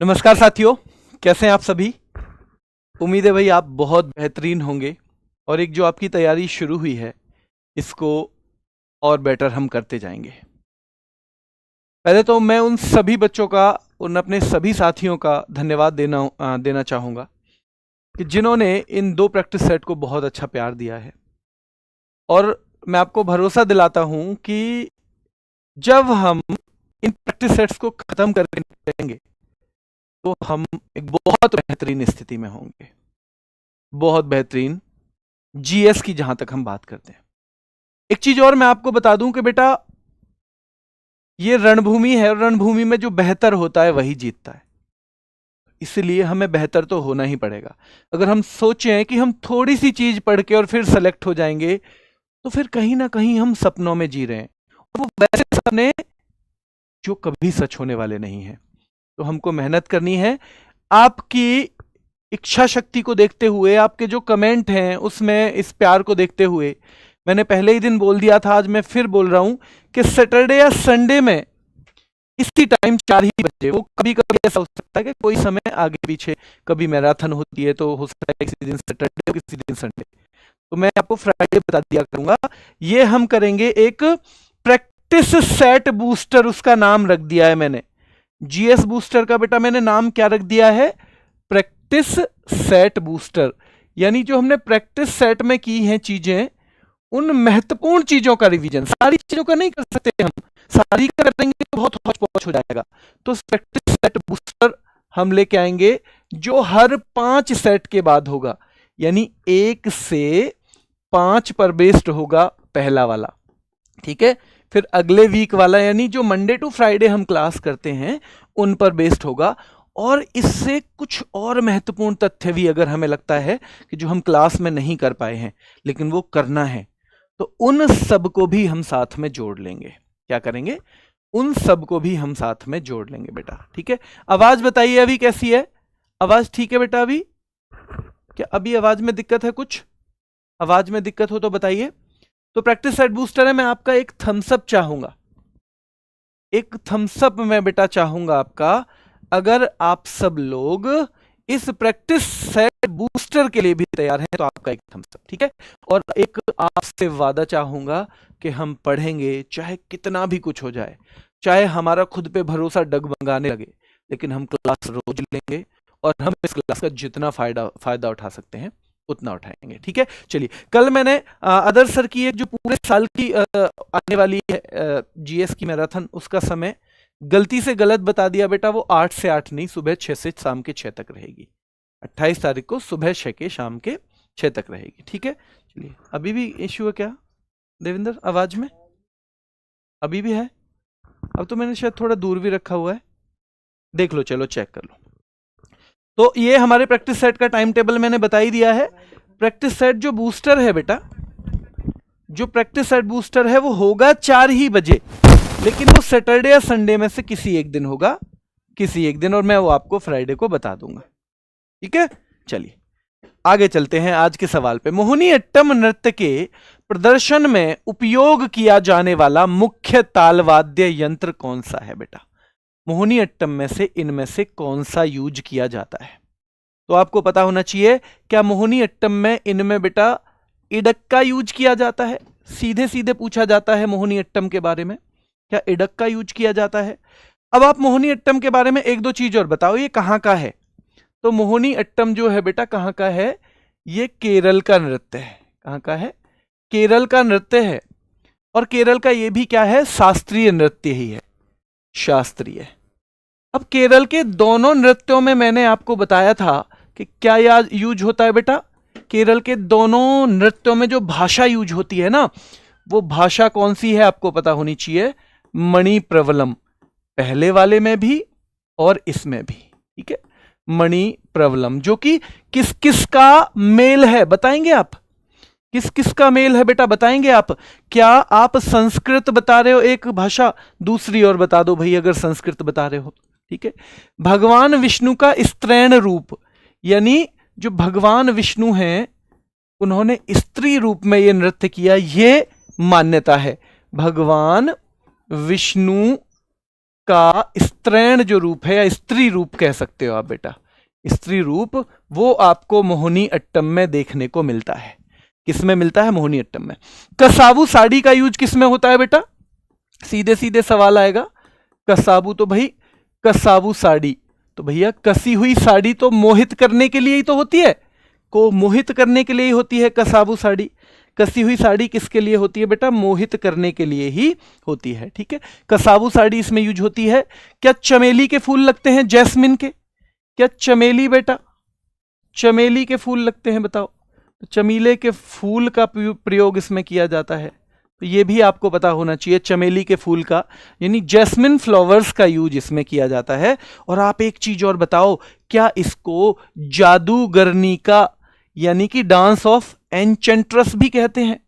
नमस्कार साथियों, कैसे हैं आप सभी। उम्मीद है भाई आप बहुत बेहतरीन होंगे और एक जो आपकी तैयारी शुरू हुई है इसको और बेटर हम करते जाएंगे। पहले तो मैं उन सभी बच्चों का, उन अपने सभी साथियों का धन्यवाद देना चाहूँगा कि जिन्होंने इन दो प्रैक्टिस सेट को बहुत अच्छा प्यार दिया है। और मैं आपको भरोसा दिलाता हूँ कि जब हम इन प्रैक्टिस सेट्स को ख़त्म करके निकलेंगे तो हम एक बहुत बेहतरीन स्थिति में होंगे, बहुत बेहतरीन जीएस की जहां तक हम बात करते हैं। एक चीज और मैं आपको बता दूं कि बेटा ये रणभूमि है और रणभूमि में जो बेहतर होता है वही जीतता है, इसलिए हमें बेहतर तो होना ही पड़ेगा। अगर हम सोचें कि हम थोड़ी सी चीज पढ़ के और फिर सेलेक्ट हो जाएंगे तो फिर कहीं ना कहीं हम सपनों में जी रहे हैं, और वो वैसे सपने जो कभी सच होने वाले नहीं हैं। तो हमको मेहनत करनी है। आपकी इच्छा शक्ति को देखते हुए, आपके जो कमेंट हैं उसमें इस प्यार को देखते हुए, मैंने पहले ही दिन बोल दिया था, आज मैं फिर बोल रहा हूं कि सैटरडे या संडे में इसी टाइम 4 ही बजे, वो कभी कभी ऐसा हो सकता है कि कोई समय आगे पीछे, कभी मैराथन होती है तो हो सकता है किसी दिन सैटरडे किसी दिन संडे, तो मैं आपको फ्राइडे बता दिया करूंगा। ये हम करेंगे एक प्रैक्टिस सेट बूस्टर, उसका नाम रख दिया है मैंने जीएस बूस्टर का। बेटा मैंने नाम क्या रख दिया है? Practice set booster. यानी जो हमने प्रैक्टिस सेट में की हैं चीजें, उन महत्वपूर्ण चीजों का रिवीजन। सारी चीजों का नहीं कर सकते हम, सारी का करेंगे तो बहुत हौच पौच हो जाएगा। तो प्रैक्टिस सेट बूस्टर हम लेके आएंगे जो हर 5 सेट के बाद होगा, यानी 1 से 5 पर बेस्ड होगा पहला वाला, ठीक है। फिर अगले वीक वाला, यानी जो मंडे टू फ्राइडे हम क्लास करते हैं उन पर बेस्ड होगा। और इससे कुछ और महत्वपूर्ण तथ्य भी अगर हमें लगता है कि जो हम क्लास में नहीं कर पाए हैं लेकिन वो करना है, तो उन सब को भी हम साथ में जोड़ लेंगे। क्या करेंगे? उन सब को भी हम साथ में जोड़ लेंगे बेटा, ठीक है। आवाज बताइए अभी कैसी है? आवाज ठीक है बेटा? अभी क्या अभी आवाज में दिक्कत है? कुछ आवाज में दिक्कत हो तो बताइए। तो प्रैक्टिस सेट बूस्टर है, मैं आपका एक थम्सअप चाहूंगा, एक थम्सअप मैं बेटा चाहूंगा आपका, अगर आप सब लोग इस प्रैक्टिस सेट बूस्टर के लिए भी तैयार हैं तो आपका एक थम्सअप, ठीक है। और एक आपसे वादा चाहूंगा कि हम पढ़ेंगे चाहे कितना भी कुछ हो जाए, चाहे हमारा खुद पे भरोसा डगमगाने लगे, लेकिन हम क्लास रोज लेंगे और हम इस क्लास का जितना फायदा उठा सकते हैं उतना उठाएंगे, ठीक है। चलिए, कल मैंने अदर सर की एक जो पूरे साल की आने वाली है जीएस की मैराथन, उसका समय गलती से गलत बता दिया बेटा। वो 8 से 8 नहीं, सुबह 6 से शाम के 6 तक रहेगी। 28 तारीख को सुबह 6 के शाम के 6 तक रहेगी, ठीक है। चलिए, अभी भी इश्यू है क्या देविंदर आवाज में? अभी भी है? अब तो मैंने शायद थोड़ा दूर भी रखा हुआ है, देख लो, चलो चेक कर लो। तो ये हमारे प्रैक्टिस सेट का टाइम टेबल मैंने बता ही दिया है। प्रैक्टिस सेट जो बूस्टर है बेटा, जो प्रैक्टिस सेट बूस्टर है वो होगा 4 ही बजे, लेकिन वो सैटरडे या संडे में से किसी एक दिन होगा, किसी एक दिन, और मैं वो आपको फ्राइडे को बता दूंगा, ठीक है। चलिए आगे चलते हैं आज के सवाल पे। मोहिनी अट्टम नृत्य के प्रदर्शन में उपयोग किया जाने वाला मुख्य ताल वाद्य यंत्र कौन सा है बेटा? मोहिनी अट्टम में से इनमें से कौन सा यूज किया जाता है? तो आपको पता होना चाहिए, क्या मोहिनी अट्टम में इनमें बेटा इडक्का यूज किया जाता है? सीधे सीधे पूछा जाता है मोहिनी अट्टम के बारे में, क्या इडक्का यूज किया जाता है? अब आप मोहिनी अट्टम के बारे में एक दो चीज और बताओ, ये कहां का है? तो मोहिनी अट्टम जो है बेटा कहां का है? ये केरल का नृत्य है। कहां का है? केरल का नृत्य है। और केरल का ये भी क्या है? शास्त्रीय नृत्य ही है, शास्त्रीय। अब केरल के दोनों नृत्यों में मैंने आपको बताया था कि क्या याद यूज होता है बेटा? केरल के दोनों नृत्यों में जो भाषा यूज होती है ना, वो भाषा कौन सी है आपको पता होनी चाहिए। मणिप्रवलम, पहले वाले में भी और इसमें भी, ठीक है। मणिप्रवलम, जो कि किस किस का मेल है बताएंगे आप? किस किस का मेल है बेटा बताएंगे आप? क्या आप संस्कृत बता रहे हो एक भाषा, दूसरी और बता दो भाई अगर संस्कृत बता रहे हो, ठीक है। भगवान विष्णु का स्त्रैण रूप, यानी जो भगवान विष्णु हैं उन्होंने स्त्री रूप में यह नृत्य किया, ये मान्यता है। भगवान विष्णु का स्त्रैण जो रूप है, या स्त्री रूप कह सकते हो आप बेटा, स्त्री रूप, वो आपको मोहिनी अट्टम में देखने को मिलता है। किसमें मिलता है? मोहिनी अट्टम में। कसाबू साड़ी का यूज किसमें होता है बेटा? सीधे सीधे सवाल आएगा। कसाबू तो भाई कसाबू साड़ी, तो भैया कसी हुई साड़ी तो मोहित करने के लिए ही तो होती है, को मोहित करने के लिए ही होती है कसाबू साड़ी। कसी हुई साड़ी किसके लिए होती है बेटा? मोहित करने के लिए ही होती है। ठीक है, कसाबू साड़ी इसमें यूज होती है। क्या चमेली के फूल लगते हैं? जैस्मिन के? क्या चमेली बेटा, चमेली के फूल लगते हैं? बताओ। तो चमेली के फूल का प्रयोग इसमें किया जाता है, तो ये भी आपको पता होना चाहिए। चमेली के फूल का यानी जैस्मिन फ्लावर्स का यूज इसमें किया जाता है। और आप एक चीज और बताओ, क्या इसको जादूगरनी का यानी कि डांस ऑफ एन्चेंट्रस भी कहते हैं?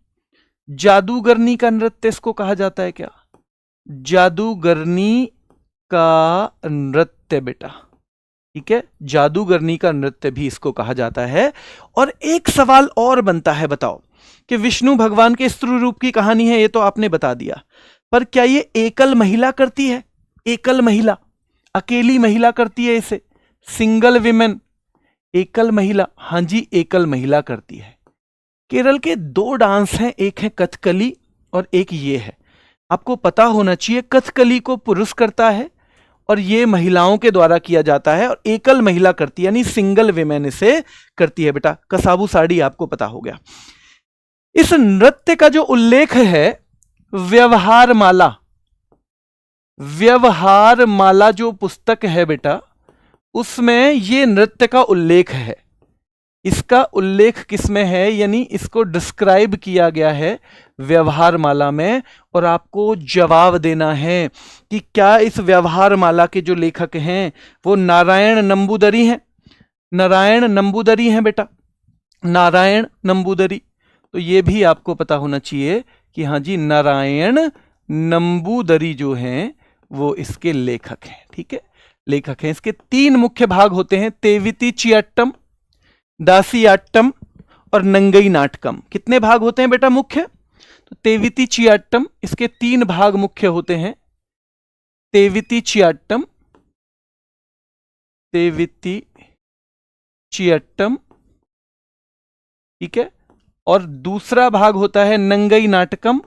जादूगरनी का नृत्य इसको कहा जाता है क्या? जादूगरनी का नृत्य बेटा, ठीक है, जादूगरनी का नृत्य भी इसको कहा जाता है। और एक सवाल और बनता है, बताओ कि विष्णु भगवान के स्त्री रूप की कहानी है, ये तो आपने बता दिया, पर क्या ये एकल महिला करती है? एकल महिला, अकेली महिला करती है इसे? सिंगल विमेन, एकल महिला? हां जी, एकल महिला करती है। केरल के दो डांस हैं, एक है कथकली और एक ये है। आपको पता होना चाहिए, कथकली को पुरुष करता है और ये महिलाओं के द्वारा किया जाता है, और एकल महिला करती है यानी सिंगल विमेन इसे करती है बेटा। कसाबू साड़ी आपको पता हो गया। इस नृत्य का जो उल्लेख है व्यवहार माला, व्यवहार माला जो पुस्तक है बेटा, उसमें ये नृत्य का उल्लेख है। इसका उल्लेख किसमें है? यानी इसको डिस्क्राइब किया गया है व्यवहार माला में, और आपको जवाब देना है कि क्या इस व्यवहार माला के जो लेखक हैं वो नारायण नंबूदरी हैं? नारायण नंबूदरी हैं बेटा, नारायण नंबूदरी। तो ये भी आपको पता होना चाहिए कि हाँ जी, नारायण नंबूदरी जो हैं वो इसके लेखक हैं। ठीक है, लेखक हैं। इसके तीन मुख्य भाग होते हैं, तेविति चियट्टम, दासियाट्टम और नंगई नाटकम। कितने भाग होते हैं बेटा मुख्य? तो तेविति चियट्टम, इसके तीन भाग मुख्य होते हैं। तेविति चियट्टम, तेविति चियट्टम, ठीक है, और दूसरा भाग होता है नंगई नाटकम,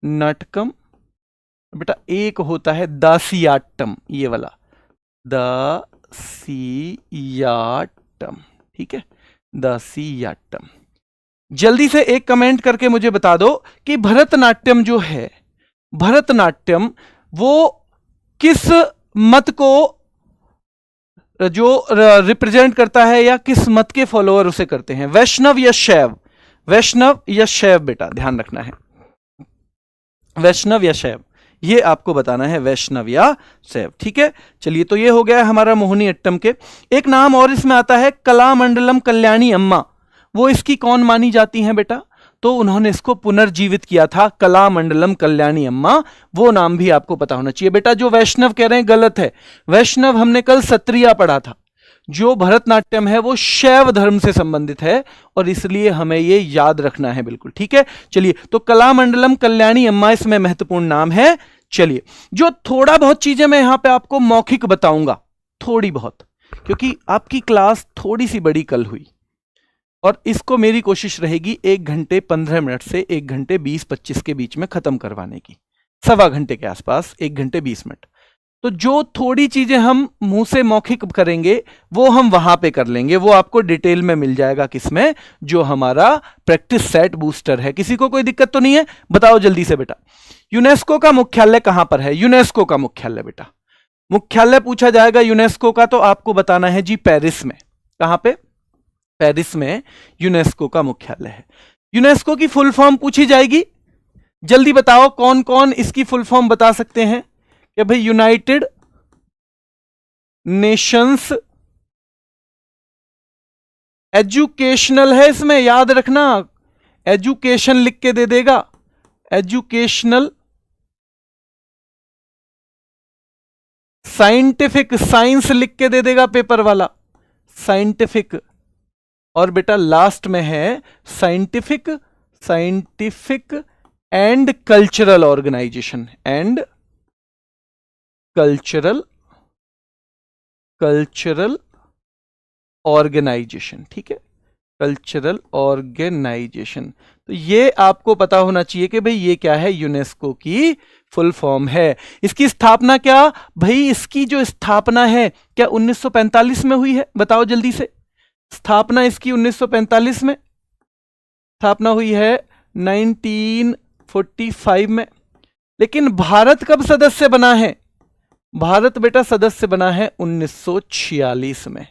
नाटकम बेटा। एक होता है दासियाट्टम, ये वाला दासियाट्टम, ठीक है, दासियाट्टम। जल्दी से एक कमेंट करके मुझे बता दो कि भरतनाट्यम जो है, भरतनाट्यम वो किस मत को जो रिप्रेजेंट करता है, या किस मत के फॉलोअर उसे करते हैं? वैष्णव या शैव? वैष्णव या शैव बेटा, ध्यान रखना है, वैष्णव या शैव, ये आपको बताना है, वैष्णव या शैव। ठीक है, चलिए, तो ये हो गया हमारा मोहिनी अट्टम के। एक नाम और इसमें आता है कलामंडलम कल्याणी अम्मा। वो इसकी कौन मानी जाती हैं बेटा? तो उन्होंने इसको पुनर्जीवित किया था, कलामंडलम कल्याणी अम्मा, वो नाम भी आपको पता होना चाहिए बेटा। जो वैष्णव कह रहे हैं गलत है, वैष्णव हमने कल सत्रिया पढ़ा था। जो भरतनाट्यम है वो शैव धर्म से संबंधित है, और इसलिए हमें ये याद रखना है बिल्कुल। ठीक है, चलिए, तो कलामंडलम कल्याणी अम्मा इसमें महत्वपूर्ण नाम है। चलिए, जो थोड़ा बहुत चीजें मैं यहां पे आपको मौखिक बताऊंगा, थोड़ी बहुत, क्योंकि आपकी क्लास थोड़ी सी बड़ी कल हुई, और इसको मेरी कोशिश रहेगी 1 घंटे 15 मिनट से 1 घंटे 20-25 के बीच में खत्म करवाने की, सवा घंटे के आसपास, 1 घंटे 20 मिनट। तो जो थोड़ी चीजें हम मुंह से मौखिक करेंगे वो हम वहां पे कर लेंगे, वो आपको डिटेल में मिल जाएगा। किसमें? जो हमारा प्रैक्टिस सेट बूस्टर है। किसी को कोई दिक्कत तो नहीं है? बताओ जल्दी से बेटा। यूनेस्को का मुख्यालय कहां पर है? यूनेस्को का मुख्यालय बेटा, मुख्यालय पूछा जाएगा यूनेस्को का, तो आपको बताना है जी पेरिस में। कहां पे? पेरिस में यूनेस्को का मुख्यालय है। यूनेस्को की फुल फॉर्म पूछी जाएगी, जल्दी बताओ कौन कौन इसकी फुल फॉर्म बता सकते हैं? कि भाई यूनाइटेड नेशंस एजुकेशनल है, इसमें याद रखना, एजुकेशन लिख के दे देगा, एजुकेशनल, साइंटिफिक, साइंस लिख के दे देगा पेपर वाला, साइंटिफिक, और बेटा लास्ट में है scientific, scientific and cultural organisation, and cultural organisation, ठीक है, कल्चरल ऑर्गेनाइजेशन। तो ये आपको पता होना चाहिए कि भाई ये क्या है, यूनेस्को की फुल फॉर्म है। इसकी स्थापना क्या, भाई इसकी जो स्थापना है क्या 1945 में हुई है, बताओ जल्दी से। स्थापना इसकी 1945 में स्थापना हुई है, 1945 में। लेकिन भारत कब सदस्य बना है, भारत बेटा सदस्य बना है 1946 में।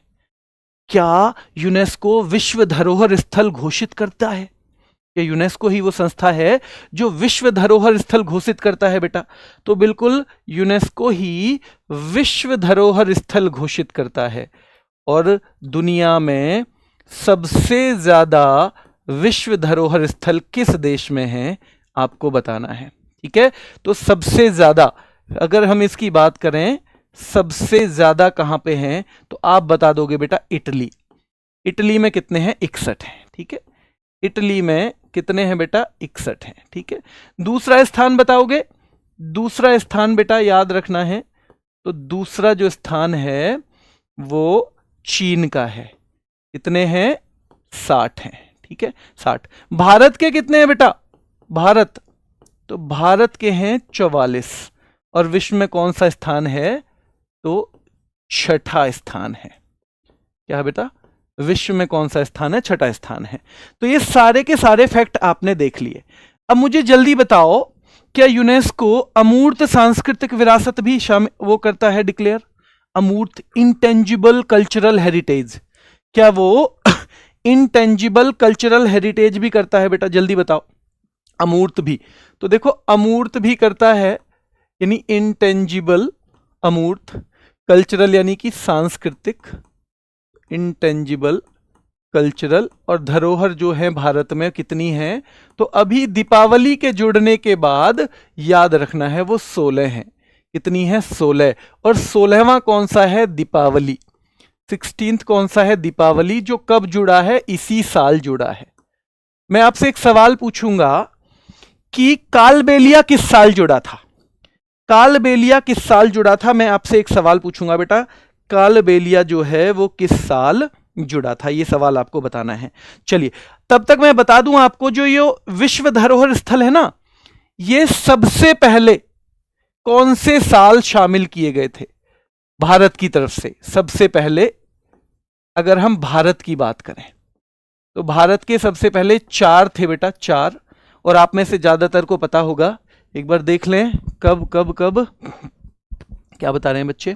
क्या यूनेस्को विश्व धरोहर स्थल घोषित करता है, ये यूनेस्को ही वो संस्था है जो विश्व धरोहर स्थल घोषित करता है बेटा। तो बिल्कुल यूनेस्को ही विश्व धरोहर स्थल घोषित करता है। और दुनिया में सबसे ज्यादा विश्व धरोहर स्थल किस देश में है, आपको बताना है, ठीक है। तो सबसे ज्यादा अगर हम इसकी बात करें, सबसे ज्यादा कहां पे हैं, तो आप बता दोगे बेटा इटली। इटली में कितने हैं, 61 हैं, ठीक है। इटली में कितने हैं बेटा, 61 हैं, ठीक है। दूसरा स्थान बताओगे, दूसरा स्थान बेटा याद रखना है, तो दूसरा जो स्थान है वो चीन का है। कितने हैं, 60 हैं, ठीक है, 60। भारत के कितने हैं बेटा, भारत, तो भारत के हैं 44। और विश्व में कौन सा स्थान है, तो छठा स्थान है। क्या है बेटा, विश्व में कौन सा स्थान है, छठा स्थान है। तो ये सारे के सारे फैक्ट आपने देख लिए। अब मुझे जल्दी बताओ, क्या यूनेस्को अमूर्त सांस्कृतिक विरासत भी शामिल वो करता है, डिक्लेयर, अमूर्त इंटेंजिबल कल्चरल हेरिटेज, क्या वो इंटेंजिबल कल्चरल हेरिटेज भी करता है बेटा, जल्दी बताओ। अमूर्त भी, तो देखो अमूर्त भी करता है, यानी इंटेंजिबल, अमूर्त, कल्चरल यानी कि सांस्कृतिक, इंटेंजिबल, कल्चरल, और धरोहर जो है भारत में कितनी है, तो अभी दीपावली के जुड़ने के बाद याद रखना है वो 16 है। कितनी है, 16। और 16वां कौन सा है, दीपावली। 16th कौन सा है, दीपावली, जो कब जुड़ा है, इसी साल जुड़ा है। मैं आपसे एक सवाल पूछूंगा कि कालबेलिया किस साल जुड़ा था, कालबेलिया किस साल जुड़ा था, मैं आपसे एक सवाल पूछूंगा बेटा, कालबेलिया जो है वो किस साल जुड़ा था, ये सवाल आपको बताना है। चलिए तब तक मैं बता दूं आपको, जो ये विश्व धरोहर स्थल है ना, ये सबसे पहले कौन से साल शामिल किए गए थे भारत की तरफ से। सबसे पहले अगर हम भारत की बात करें तो भारत के सबसे पहले 4 थे बेटा, 4। और आप में से ज्यादातर को पता होगा, एक बार देख लें कब कब कब, क्या बता रहे हैं बच्चे,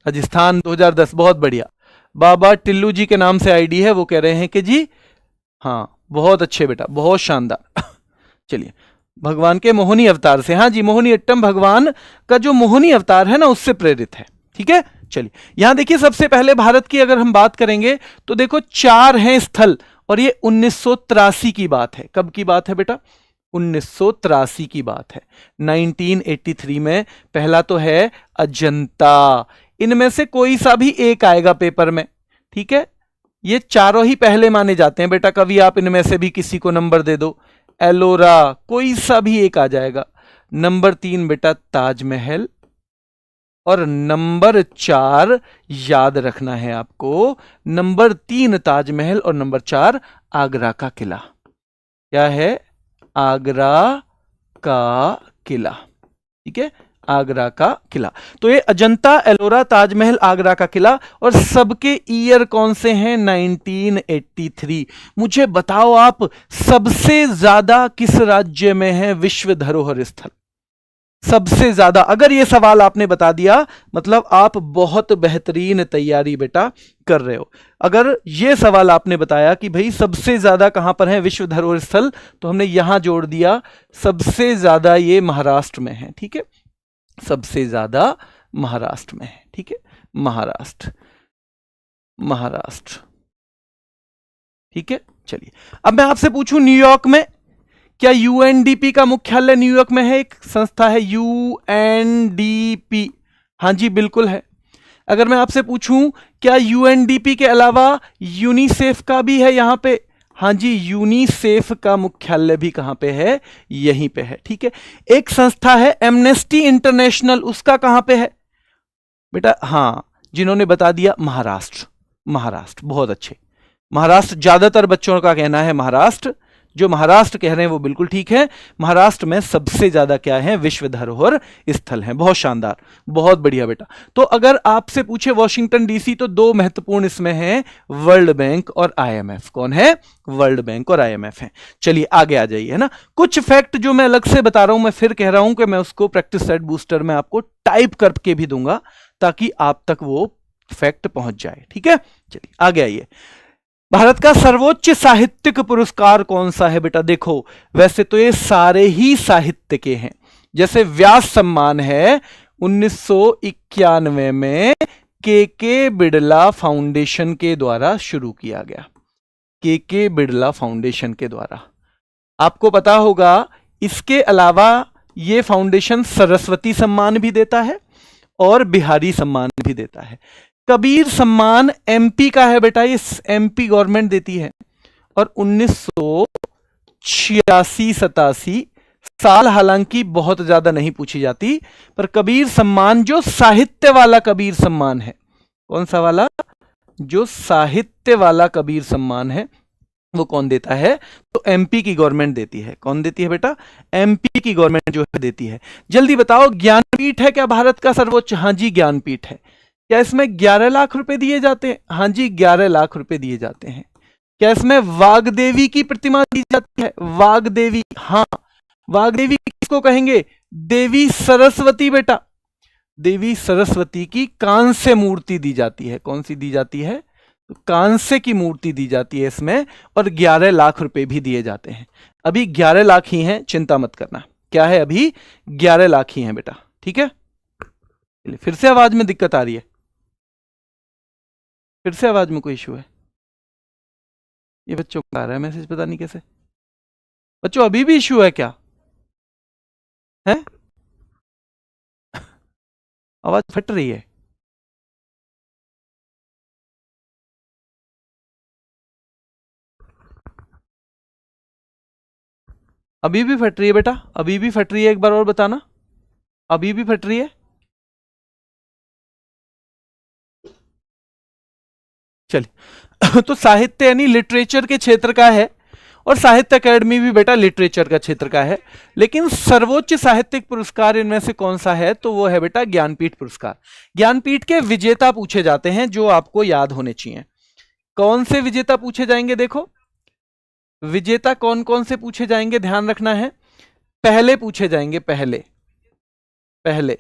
राजस्थान 2010, बहुत बढ़िया। बाबा टिल्लू जी के नाम से आईडी है, वो कह रहे हैं कि जी हाँ बहुत अच्छे बेटा, बहुत शानदार। चलिए, भगवान के मोहिनी अवतार से, हाँ जी, मोहिनी अट्टम भगवान का जो मोहिनी अवतार है ना, उससे प्रेरित है, ठीक है। चलिए यहां देखिए, सबसे पहले भारत की अगर हम बात करेंगे तो देखो 4 हैं स्थल, और ये 1983 की बात है। कब की बात है बेटा, 1983 की बात है। 1983 में पहला तो है अजंता, इनमें से कोई सा भी एक आएगा पेपर में, ठीक है। ये चारों ही पहले माने जाते हैं बेटा, कभी आप इनमें से भी किसी को नंबर दे दो, एलोरा, कोई सा भी एक आ जाएगा। नंबर 3 बेटा ताजमहल, और नंबर 4 याद रखना है आपको, नंबर 3 ताजमहल और नंबर 4 आगरा का किला। क्या है, आगरा का किला, ठीक है, आगरा का किला। तो ये अजंता, एलोरा, ताजमहल, आगरा का किला, और सबके ईयर कौन से हैं, 1983। मुझे बताओ आप, सबसे ज्यादा किस राज्य में है विश्व धरोहर स्थल, सबसे ज्यादा। अगर ये सवाल आपने बता दिया मतलब आप बहुत बेहतरीन तैयारी बेटा कर रहे हो। अगर ये सवाल आपने बताया कि भाई सबसे ज्यादा कहां पर है विश्व धरोहर स्थल, तो हमने यहां जोड़ दिया सबसे ज्यादा ये महाराष्ट्र में है, ठीक है, सबसे ज्यादा महाराष्ट्र में है, ठीक है, महाराष्ट्र, महाराष्ट्र, ठीक है। चलिए अब मैं आपसे पूछूं, न्यूयॉर्क में क्या यूएनडीपी का मुख्यालय न्यूयॉर्क में है, एक संस्था है यूएनडीपी, हाँ जी बिल्कुल है। अगर मैं आपसे पूछूं क्या यूएनडीपी के अलावा यूनिसेफ का भी है यहां पे, हाँ जी, यूनिसेफ का मुख्यालय भी कहां पे है, यहीं पे है, ठीक है। एक संस्था है एमनेस्टी इंटरनेशनल, उसका कहां पे है, बेटा हाँ, जिन्होंने बता दिया महाराष्ट्र, महाराष्ट्र बहुत अच्छे, महाराष्ट्र ज्यादातर बच्चों का कहना है महाराष्ट्र, जो महाराष्ट्र कह रहे हैं वो बिल्कुल ठीक है। महाराष्ट्र में सबसे ज्यादा क्या है, विश्व धरोहर स्थल हैं। बहुत शानदार, बहुत बढ़िया बेटा। तो अगर आपसे पूछे वॉशिंगटन डीसी, तो दो महत्वपूर्ण इसमें हैं, वर्ल्ड बैंक और आईएमएफ। कौन है, वर्ल्ड बैंक और आईएमएफ है। चलिए आगे आ जाइए, है ना। कुछ फैक्ट जो मैं अलग से बता रहा हूं, मैं फिर कह रहा हूं कि मैं उसको प्रैक्टिस सेट बूस्टर में आपको टाइप करके भी दूंगा ताकि आप तक वो फैक्ट पहुंच जाए, ठीक है। चलिए आगे आइए। भारत का सर्वोच्च साहित्यिक पुरस्कार कौन सा है बेटा? देखो वैसे तो ये सारे ही साहित्य के हैं। जैसे व्यास सम्मान है 1991 में के बिड़ला फाउंडेशन के द्वारा शुरू किया गया, के बिड़ला फाउंडेशन के द्वारा। आपको पता होगा इसके अलावा ये फाउंडेशन सरस्वती सम्मान भी देता है और बिहारी सम्मान भी देता है। कबीर सम्मान एमपी का है बेटा, ये एमपी गवर्नमेंट देती है। और 1986-87 साल हालांकि बहुत ज्यादा नहीं पूछी जाती, पर कबीर सम्मान जो साहित्य वाला कबीर सम्मान है, कौन सा वाला, जो साहित्य वाला कबीर सम्मान है, वो कौन देता है? तो एमपी की गवर्नमेंट देती है। कौन देती है बेटा? एमपी की गवर्नमेंट जो है देती है। जल्दी बताओ, ज्ञानपीठ है क्या भारत का सर्वोच्च? हाँ जी ज्ञानपीठ है। क्या इसमें 11 लाख रुपए दिए जाते हैं? हाँ जी 11 लाख रुपए दिए जाते हैं। क्या इसमें वाग्देवी की प्रतिमा दी जाती है? वाग्देवी, हाँ। वाग्देवी किसको कहेंगे? देवी सरस्वती बेटा, देवी सरस्वती की कांस्य मूर्ति दी जाती है। कौन सी दी जाती है? तो कांस्य की मूर्ति दी जाती है इसमें, और 11 लाख रुपए भी दिए जाते हैं। अभी 11 लाख ही हैं, चिंता मत करना। क्या है? अभी 11 लाख ही हैं बेटा, ठीक है। फिर से आवाज में दिक्कत आ रही है, फिर से आवाज में कोई इशू है? ये बच्चों को आ रहा है मैसेज, पता नहीं कैसे। बच्चों अभी भी इशू है क्या? है आवाज फट रही है? अभी भी फट रही है बेटा? अभी भी फट रही है? एक बार और बताना, अभी भी फट रही है? चलिए तो साहित्य यानी लिटरेचर के क्षेत्र का है, और साहित्य अकेडमी भी बेटा लिटरेचर का क्षेत्र का है। लेकिन सर्वोच्च साहित्यिक पुरस्कार इनमें से कौन सा है? तो वो है बेटा ज्ञानपीठ पुरस्कार। ज्ञानपीठ के विजेता पूछे जाते हैं, जो आपको याद होने चाहिए। कौन से विजेता पूछे जाएंगे? देखो विजेता कौन कौन से पूछे जाएंगे, ध्यान रखना है। पहले पूछे जाएंगे, पहले पहले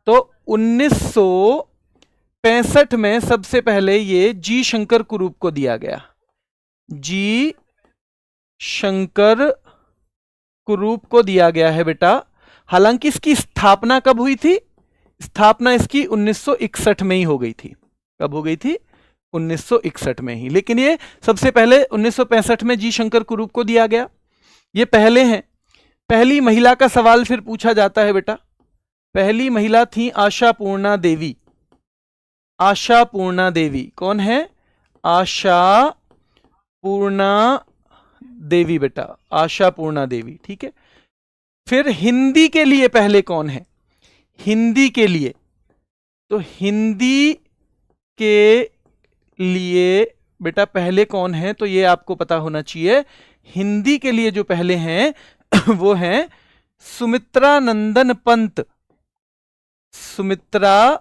तो 1965 में सबसे पहले ये जी शंकर कुरूप को दिया गया। जी शंकर कुरूप को दिया गया है बेटा। हालांकि इसकी स्थापना कब हुई थी? स्थापना इसकी 1961 में ही हो गई थी। कब हो गई थी? 1961 में ही। लेकिन ये सबसे पहले 1965 में जी शंकर कुरूप को दिया गया। ये पहले हैं। पहली महिला का सवाल फिर पूछा जाता है बेटा। पहली महिला थी आशा पूर्णा देवी। आशा पूर्णा देवी कौन है? आशा पूर्णा देवी बेटा, आशा पूर्णा देवी, ठीक है। फिर हिंदी के लिए पहले कौन है? हिंदी के लिए, तो हिंदी के लिए बेटा पहले कौन है? तो ये आपको पता होना चाहिए। हिंदी के लिए जो पहले हैं वो हैं सुमित्रा नंदन पंत। सुमित्रा,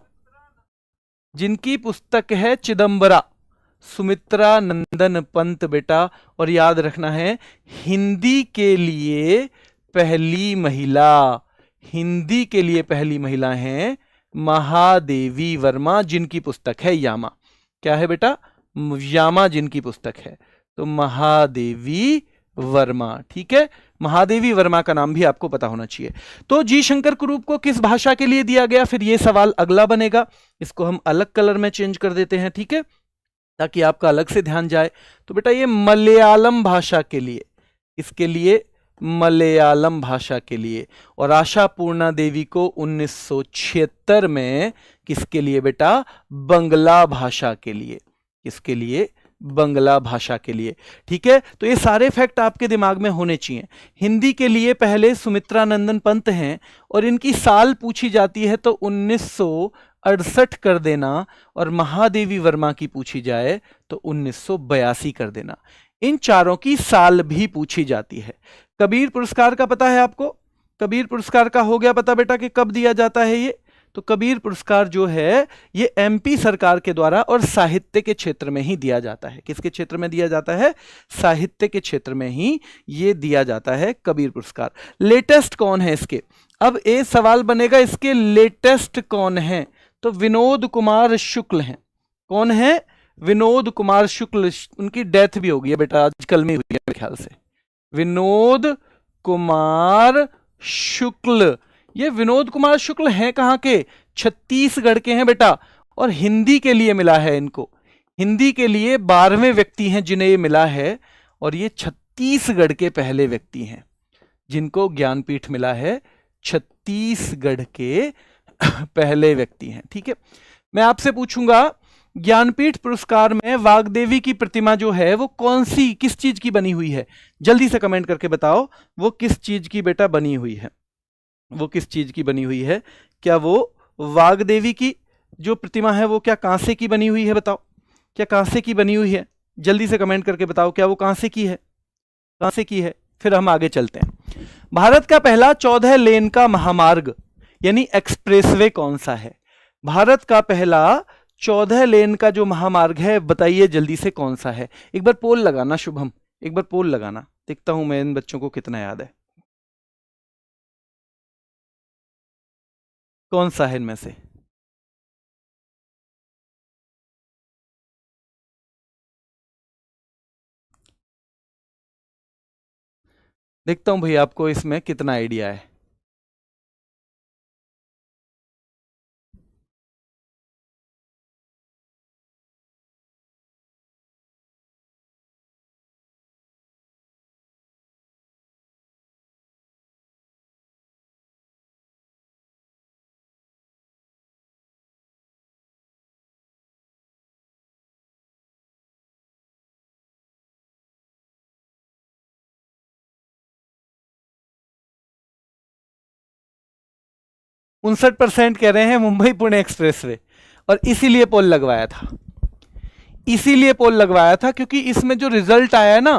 जिनकी पुस्तक है चिदंबरा, सुमित्रा नंदन पंत बेटा। और याद रखना है हिंदी के लिए पहली महिला, हिंदी के लिए पहली महिला हैं महादेवी वर्मा, जिनकी पुस्तक है यामा। क्या है बेटा? यामा जिनकी पुस्तक है, तो महादेवी वर्मा, ठीक है। महादेवी वर्मा का नाम भी आपको पता होना चाहिए। तो जी शंकर कुरूप को किस भाषा के लिए दिया गया? फिर ये सवाल अगला बनेगा, इसको हम अलग कलर में चेंज कर देते हैं, ठीक है, ताकि आपका अलग से ध्यान जाए। तो बेटा ये मलयालम भाषा के लिए, इसके लिए मलयालम भाषा के लिए। और आशा पूर्णा देवी को 1976 में किसके लिए बेटा? बंगला भाषा के लिए। किसके लिए? बंगला भाषा के लिए, ठीक है। तो ये सारे फैक्ट आपके दिमाग में होने चाहिए। हिंदी के लिए पहले सुमित्रा नंदन पंत हैं, और इनकी साल पूछी जाती है तो 1968 कर देना और महादेवी वर्मा की पूछी जाए तो 1982 कर देना। इन चारों की साल भी पूछी जाती है। कबीर पुरस्कार का पता है आपको? कबीर पुरस्कार का हो गया पता बेटा कि कब दिया जाता है ये? तो कबीर पुरस्कार जो है ये एमपी सरकार के द्वारा और साहित्य के क्षेत्र में ही दिया जाता है। किसके क्षेत्र में दिया जाता है? साहित्य के क्षेत्र में ही ये दिया जाता है कबीर पुरस्कार। लेटेस्ट कौन है इसके? अब ये सवाल बनेगा इसके लेटेस्ट कौन है? तो विनोद कुमार शुक्ल हैं। कौन है? विनोद कुमार शुक्ल। उनकी डेथ भी हो गई है बेटा, आजकल में हुई है मेरे ख्याल से। विनोद कुमार शुक्ल, ये विनोद कुमार शुक्ल हैं कहां के? छत्तीसगढ़ के हैं बेटा। और हिंदी के लिए मिला है इनको। हिंदी के लिए 12वें व्यक्ति हैं जिन्हें ये मिला है, और ये छत्तीसगढ़ के पहले व्यक्ति हैं जिनको ज्ञानपीठ मिला है। छत्तीसगढ़ के पहले व्यक्ति हैं। ठीक है, मैं आपसे पूछूंगा ज्ञानपीठ पुरस्कार में वाग्देवी की प्रतिमा जो है वो कौन सी, किस चीज की बनी हुई है? जल्दी से कमेंट करके बताओ वो किस चीज की बेटा बनी हुई है? वो किस चीज की बनी हुई है? क्या वो वाग्देवी की जो प्रतिमा है वो क्या कांसे की बनी हुई है? बताओ, क्या कांसे की बनी हुई है? जल्दी से कमेंट करके बताओ, क्या वो कांसे की है? कांसे की है। फिर हम आगे चलते हैं। भारत का पहला 14 लेन का महामार्ग यानी एक्सप्रेसवे कौन सा है? भारत का पहला 14 लेन का जो महामार्ग है बताइए जल्दी से कौन सा है? एक बार पोल लगाना शुभम, एक बार पोल लगाना, देखता हूं मैं इन बच्चों को कितना याद है। कौन सा है इनमें से? देखता हूं भाई आपको इसमें कितना आइडिया है। उनसठ % कह रहे हैं मुंबई पुणे एक्सप्रेसवे, और इसीलिए पोल लगवाया था। इसीलिए पोल लगवाया था क्योंकि इसमें जो रिजल्ट आया ना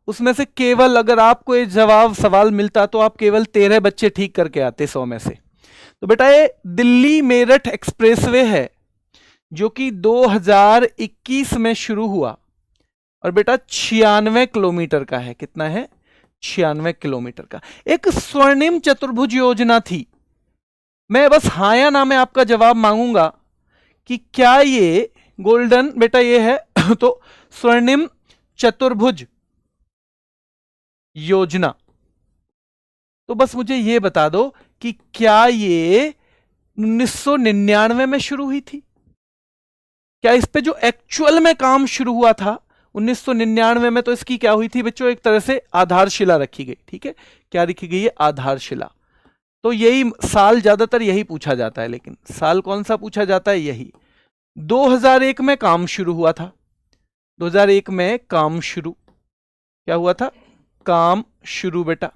उसमें से केवल, अगर आपको ये जवाब सवाल मिलता तो आप केवल 13 बच्चे ठीक करके आते 100 में से। तो बेटा ये दिल्ली मेरठ एक्सप्रेसवे है जो कि 2021 में शुरू हुआ, और बेटा 96 किलोमीटर का है। कितना है? 96 किलोमीटर का। एक स्वर्णिम चतुर्भुज योजना थी। मैं बस हाँ या ना में आपका जवाब मांगूंगा कि क्या ये गोल्डन बेटा ये है तो स्वर्णिम चतुर्भुज योजना, तो बस मुझे ये बता दो कि क्या ये 1999 में शुरू हुई थी? क्या इस पे जो एक्चुअल में काम शुरू हुआ था 1999 में, तो इसकी क्या हुई थी बच्चों? एक तरह से आधारशिला रखी गई। ठीक है, क्या रखी गई है? आधारशिला। तो यही साल ज्यादातर यही पूछा जाता है, लेकिन साल कौन सा पूछा जाता है? यही 2001 में काम शुरू हुआ था। 2001 में काम शुरू, क्या हुआ था? काम शुरू बेटा।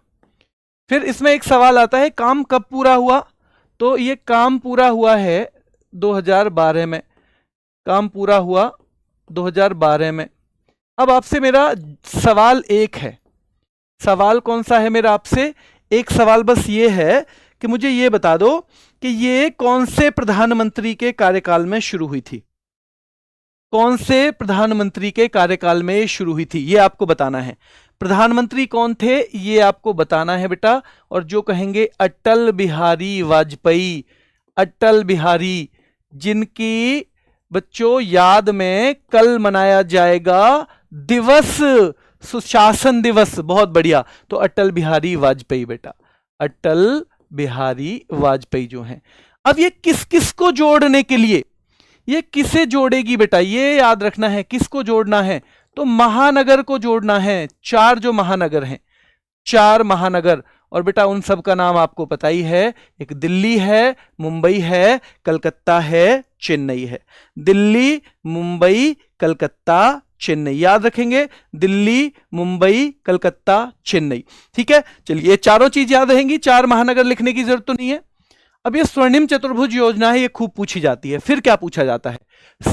फिर इसमें एक सवाल आता है काम कब पूरा हुआ? तो ये काम पूरा हुआ है 2012 में। काम पूरा हुआ 2012 में। अब आपसे मेरा सवाल एक है। सवाल कौन सा है मेरा आपसे? एक सवाल बस ये है कि मुझे ये बता दो कि ये कौन से प्रधानमंत्री के कार्यकाल में शुरू हुई थी? कौन से प्रधानमंत्री के कार्यकाल में शुरू हुई थी, ये आपको बताना है। प्रधानमंत्री कौन थे ये आपको बताना है बेटा। और जो कहेंगे अटल बिहारी वाजपेयी, अटल बिहारी, जिनकी बच्चों याद में कल मनाया जाएगा दिवस, सुशासन दिवस। बहुत बढ़िया, तो अटल बिहारी वाजपेयी बेटा, अटल बिहारी वाजपेयी जो हैं। अब ये किस किस को जोड़ने के लिए, ये किसे जोड़ेगी बेटा? ये याद रखना है किसको जोड़ना है। तो महानगर को जोड़ना है। 4 जो महानगर हैं, 4 महानगर, और बेटा उन सब का नाम आपको पता ही है। एक दिल्ली है, मुंबई है, कलकत्ता है, चेन्नई है। दिल्ली, मुंबई, कलकत्ता, चेन्नई, याद रखेंगे। दिल्ली, मुंबई, कलकत्ता, चेन्नई। ठीक है, चलिए ये चारों चीज याद रहेंगी। 4 महानगर लिखने की जरूरत तो नहीं है। अब ये स्वर्णिम चतुर्भुज योजना है, ये खूब पूछी जाती है। फिर क्या पूछा जाता है,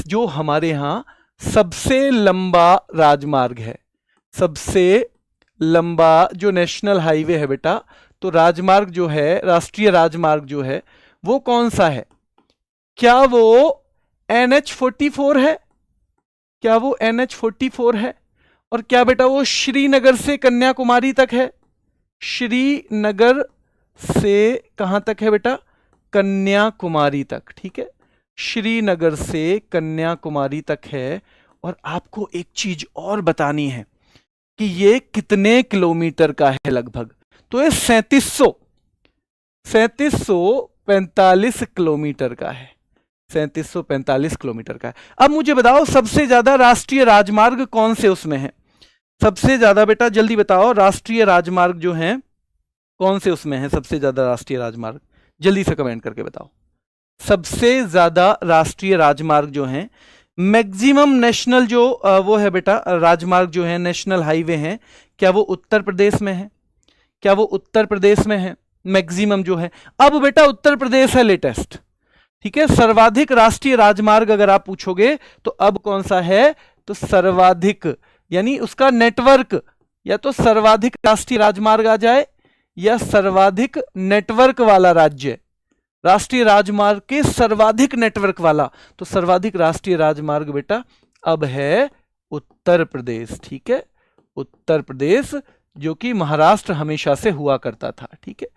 जो हमारे यहां सबसे लंबा राजमार्ग है, सबसे लंबा जो नेशनल हाईवे है बेटा, तो राजमार्ग जो है, राष्ट्रीय राजमार्ग जो है वो कौन सा है? क्या वो NH44 है? क्या वो NH44 है? और क्या बेटा वो श्रीनगर से कन्याकुमारी तक है? श्रीनगर से कहां तक है बेटा? कन्याकुमारी तक, ठीक है, श्रीनगर से कन्याकुमारी तक है। और आपको एक चीज और बतानी है कि ये कितने किलोमीटर का है लगभग, तो ये 3745 किलोमीटर का है, 3745 किलोमीटर का है। अब मुझे बताओ सबसे ज्यादा राष्ट्रीय राजमार्ग कौन से उसमें है? सबसे ज्यादा बेटा जल्दी बताओ, राष्ट्रीय राजमार्ग जो है कौन से उसमें है? सबसे ज्यादा राष्ट्रीय राजमार्ग जल्दी से कमेंट करके बताओ। सबसे ज्यादा राष्ट्रीय राजमार्ग जो है, मैक्सिमम नेशनल जो वो है बेटा राजमार्ग जो है, नेशनल हाईवे हैं, क्या वो उत्तर प्रदेश में है? क्या वो उत्तर प्रदेश में है? मैक्सिमम जो है। अब बेटा उत्तर प्रदेश है लेटेस्ट, ठीक है। सर्वाधिक राष्ट्रीय राजमार्ग अगर आप पूछोगे तो अब कौन सा है, तो सर्वाधिक यानी उसका नेटवर्क, या तो सर्वाधिक राष्ट्रीय राजमार्ग आ जाए या सर्वाधिक नेटवर्क वाला राज्य, राष्ट्रीय राजमार्ग के सर्वाधिक नेटवर्क वाला, तो सर्वाधिक राष्ट्रीय राजमार्ग बेटा अब है उत्तर प्रदेश, ठीक है, उत्तर प्रदेश, जो कि महाराष्ट्र हमेशा से हुआ करता था, ठीक है,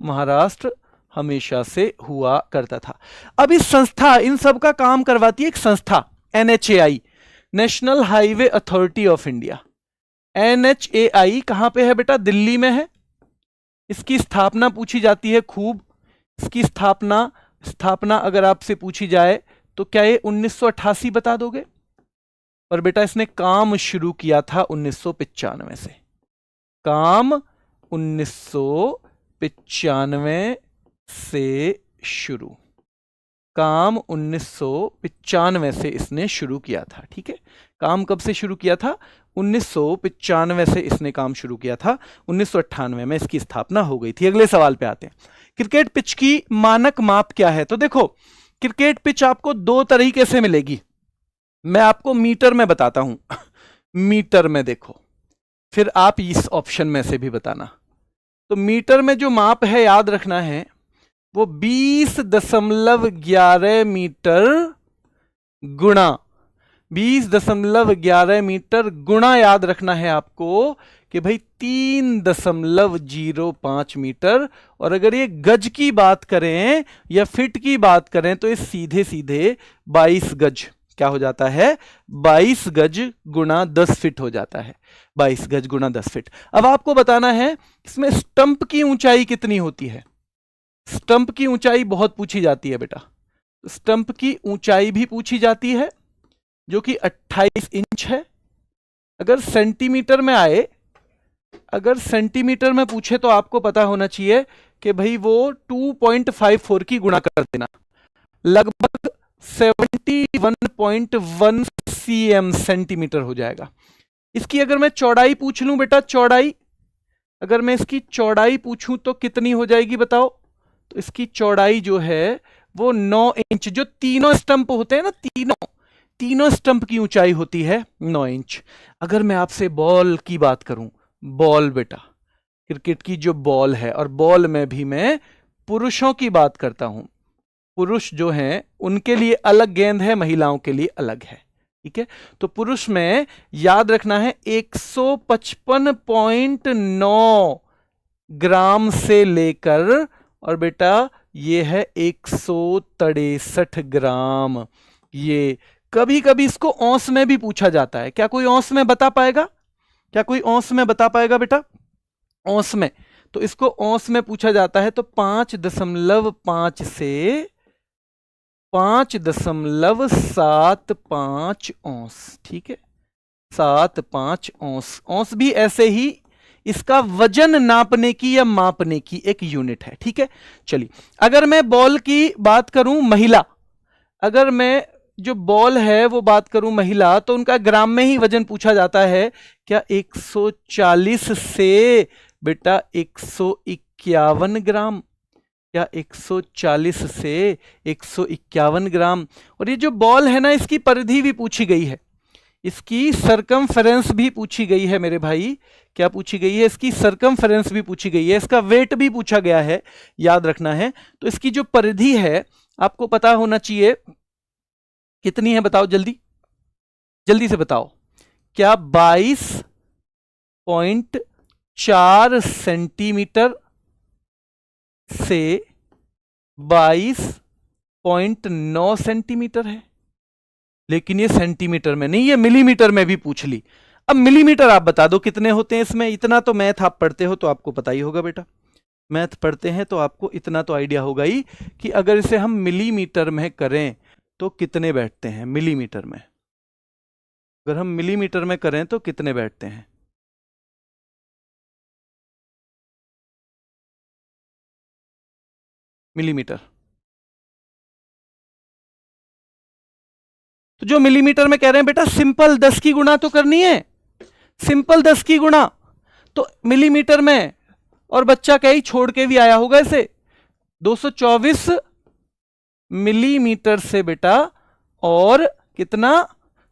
महाराष्ट्र हमेशा से हुआ करता था। अब इस संस्था इन सब का काम करवाती है एक संस्था, NHAI, national highway authority of India. NHAI कहां पे है बेटा? दिल्ली में है। इसकी स्थापना पूछी जाती है खूब, इसकी स्थापना अगर आपसे पूछी जाए तो क्या ये 1988 बता दोगे? पर बेटा इसने काम शुरू किया था 1995 से, काम 1995 से शुरू, काम 1995 से इसने शुरू किया था, ठीक है। काम कब से शुरू किया था? 1995 से इसने काम शुरू किया था, 1998 में इसकी स्थापना हो गई थी। अगले सवाल पे आते हैं। क्रिकेट पिच की मानक माप क्या है? तो देखो क्रिकेट पिच आपको दो तरीके से मिलेगी, मैं आपको मीटर में बताता हूं मीटर में देखो, फिर आप इस ऑप्शन में से भी बताना। तो मीटर में जो माप है याद रखना है वो 20.11 मीटर गुणा 20.11 मीटर गुणा, याद रखना है आपको कि भाई 3.05 मीटर। और अगर ये गज की बात करें या फिट की बात करें तो ये सीधे सीधे 22 गज क्या हो जाता है? 22 गज गुणा 10 फीट हो जाता है, 22 गज गुणा 10 फीट। अब आपको बताना है इसमें स्टंप की ऊंचाई कितनी होती है। स्टंप की ऊंचाई बहुत पूछी जाती है बेटा, स्टंप की ऊंचाई भी पूछी जाती है जो कि 28 इंच है। अगर सेंटीमीटर में आए, अगर सेंटीमीटर में पूछे तो आपको पता होना चाहिए कि भाई वो 2.54 की गुणा कर देना, लगभग 71.1 cm सेंटीमीटर हो जाएगा। इसकी अगर मैं चौड़ाई पूछ लूं बेटा, चौड़ाई अगर मैं इसकी चौड़ाई पूछूं तो कितनी हो जाएगी बताओ? तो इसकी चौड़ाई जो है वो 9 इंच, जो तीनों स्टंप होते हैं ना, तीनों स्टंप की ऊंचाई होती है 9 इंच। अगर मैं आपसे बॉल की बात करूं, बॉल बेटा क्रिकेट की जो बॉल है, और बॉल में भी मैं पुरुषों की बात करता हूं, पुरुष जो हैं उनके लिए अलग गेंद है, महिलाओं के लिए अलग है, ठीक है। तो पुरुष में याद रखना है 155.9 ग्राम से लेकर, और बेटा ये है 163 ग्राम। ये कभी कभी इसको औंस में भी पूछा जाता है, क्या कोई औंस में बता पाएगा? क्या कोई औंस में बता पाएगा बेटा? औंस में, तो इसको औंस में पूछा जाता है तो 5.5 से 5.75 औंस, ठीक है, 75 औंस। औंस भी ऐसे ही इसका वजन नापने की या मापने की एक यूनिट है, ठीक है। चलिए अगर मैं बॉल की बात करूं महिला, अगर मैं जो बॉल है वो बात करूं महिला, तो उनका ग्राम में ही वजन पूछा जाता है। क्या 140 से बेटा 151 ग्राम, क्या 140 से 151 ग्राम। और ये जो बॉल है ना, इसकी परिधि भी पूछी गई है, इसकी सरकमफेरेंस भी पूछी गई है मेरे भाई। क्या पूछी गई है? इसकी सरकमफेरेंस भी पूछी गई है, इसका वेट भी पूछा गया है, याद रखना है। तो इसकी जो परिधि है आपको पता होना चाहिए, कितनी है बताओ जल्दी, जल्दी से बताओ। क्या 22.4 सेंटीमीटर से 22.9 सेंटीमीटर है। लेकिन ये सेंटीमीटर में नहीं, ये मिलीमीटर में भी पूछ ली। अब मिलीमीटर आप बता दो कितने होते हैं इसमें। इतना तो मैथ आप पढ़ते हो तो आपको पता ही होगा बेटा, मैथ पढ़ते हैं तो आपको इतना तो आइडिया होगा ही कि अगर इसे हम मिलीमीटर में करें तो कितने बैठते हैं मिलीमीटर में। अगर हम मिलीमीटर में करें तो कितने बैठते हैं? मिलीमीटर। तो जो मिलीमीटर में कह रहे हैं बेटा, सिंपल 10 की गुणा तो करनी है, सिंपल 10 की गुणा। तो मिलीमीटर में, और बच्चा कहीं छोड़ के भी आया होगा इसे, 224 मिलीमीटर से बेटा, और कितना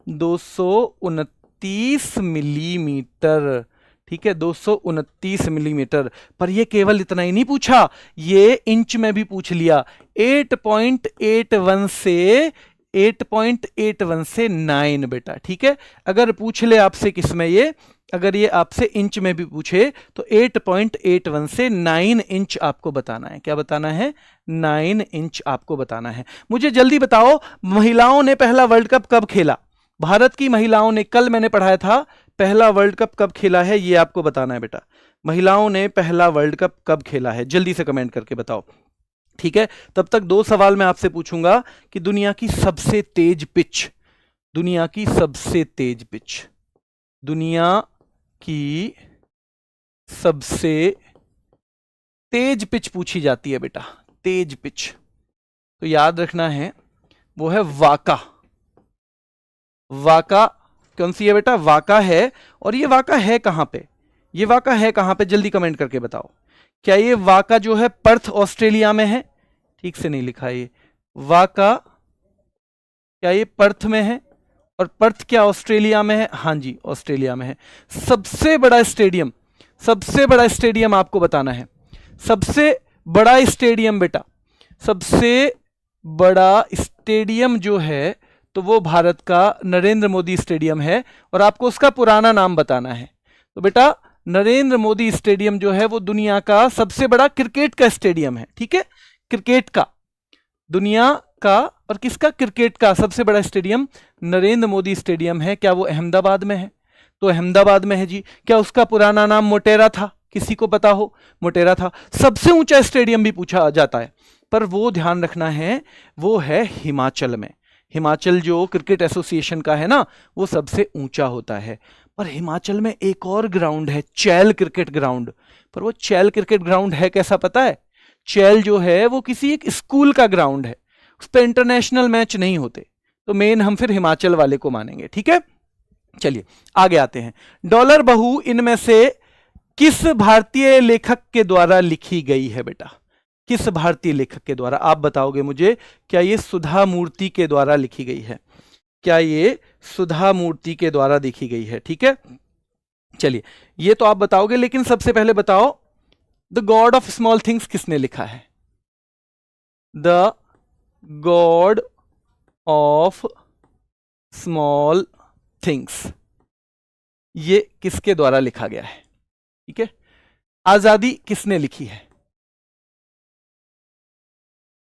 229 मिलीमीटर। ठीक है, 229 मिलीमीटर। पर ये केवल इतना ही नहीं पूछा, ये इंच में भी पूछ लिया। 8.81 से 8.81 से 9 बेटा। ठीक है, अगर पूछ ले आपसे किसमें, ये अगर ये आपसे इंच में भी पूछे तो 8.81 से 9 इंच आपको बताना है। क्या बताना है? 9 इंच आपको बताना है। मुझे जल्दी बताओ, महिलाओं ने पहला वर्ल्ड कप कब खेला? भारत की महिलाओं ने, कल मैंने पढ़ाया था, पहला वर्ल्ड कप कब खेला है, ये आपको बताना है बेटा। महिलाओं ने पहला वर्ल्ड कप कब खेला है, जल्दी से कमेंट करके बताओ। ठीक है, तब तक 2 सवाल मैं आपसे पूछूंगा कि दुनिया की सबसे तेज पिच, दुनिया की सबसे तेज पिच, दुनिया की सबसे तेज पिच पूछी जाती है बेटा, तेज पिच। तो याद रखना है वो है वाका। वाका कौन सी है बेटा? वाका है। और ये वाका है कहां पे? ये वाका है कहां पे? जल्दी कमेंट करके बताओ। क्या ये वाका जो है पर्थ ऑस्ट्रेलिया में है? ठीक से नहीं लिखा ये वाका, क्या ये पर्थ में है? और पर्थ क्या ऑस्ट्रेलिया में है? हाँ जी, ऑस्ट्रेलिया में है। सबसे बड़ा स्टेडियम, सबसे बड़ा स्टेडियम आपको बताना है, सबसे बड़ा स्टेडियम बेटा, सबसे बड़ा स्टेडियम जो है तो वो भारत का नरेंद्र मोदी स्टेडियम है, और आपको उसका पुराना नाम बताना है। तो बेटा नरेंद्र मोदी स्टेडियम जो है वो दुनिया का सबसे बड़ा क्रिकेट का स्टेडियम है। ठीक है, क्रिकेट का, दुनिया का, और किसका? क्रिकेट का सबसे बड़ा स्टेडियम नरेंद्र मोदी स्टेडियम है। क्या वो अहमदाबाद में है? तो अहमदाबाद में है जी। क्या उसका पुराना नाम मोटेरा था? किसी को पता हो? मोटेरा था। सबसे ऊंचा स्टेडियम भी पूछा जाता है, पर वो ध्यान रखना है वो है हिमाचल में। हिमाचल जो क्रिकेट एसोसिएशन का है ना, वो सबसे ऊंचा होता है। पर हिमाचल में एक और ग्राउंड है, चैल क्रिकेट ग्राउंड। पर वो चैल क्रिकेट ग्राउंड है कैसा पता है? चैल जो है वो किसी एक स्कूल का ग्राउंड है, उस पर इंटरनेशनल मैच नहीं होते। तो मेन हम फिर हिमाचल वाले को मानेंगे। ठीक है, चलिए आगे आते हैं। डॉलर बहू इनमें से किस भारतीय लेखक के द्वारा लिखी गई है बेटा? किस भारतीय लेखक के द्वारा? आप बताओगे मुझे। क्या ये सुधा मूर्ति के द्वारा लिखी गई है? क्या ये सुधा मूर्ति के द्वारा लिखी गई है? ठीक है, चलिए ये तो आप बताओगे, लेकिन सबसे पहले बताओ the God of small things किसने लिखा है? The God of small things, ये किसके द्वारा लिखा गया है? ठीक है, आजादी किसने लिखी है?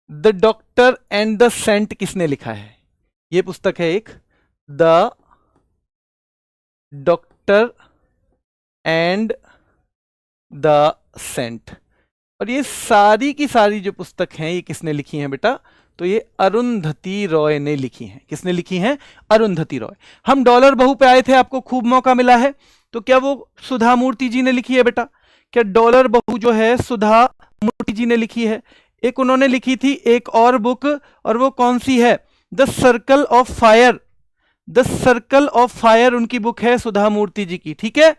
The doctor and the saint किसने लिखा है? ये पुस्तक है एक, the doctor and the saint. और ये सारी की सारी जो पुस्तक हैं ये किसने लिखी हैं बेटा? तो ये अरुंधति रॉय ने लिखी हैं। किसने लिखी हैं? अरुंधति रॉय। हम डॉलर बहू पे आए थे, आपको खूब मौका मिला है, तो क्या वो सुधा मूर्ति जी ने लिखी है बेटा? क्या डॉलर बहू जो है सुधा मूर्ति जी ने लिखी है? एक उन्होंने लिखी थी एक और बुक, और वो कौन सी है? The circle of fire. The circle of fire उनकी बुक है, सुधा मूर्ति जी की। ठीक है,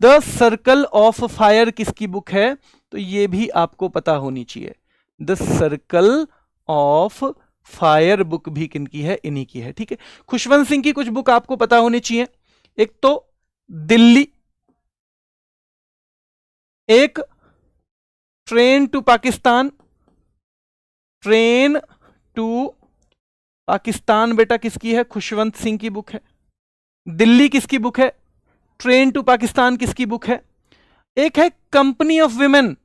द सर्कल ऑफ फायर किसकी बुक है? तो ये भी आपको पता होनी चाहिए। The circle of fire book भी किनकी है? इन्हीं की है। ठीक है, खुशवंत सिंह की कुछ बुक आपको पता होनी चाहिए। एक तो दिल्ली, एक train to Pakistan. Train to Pakistan बेटा किसकी है? खुशवंत सिंह की बुक है। दिल्ली किसकी बुक है? ट्रेन टू पाकिस्तान किसकी बुक है? एक है company of women.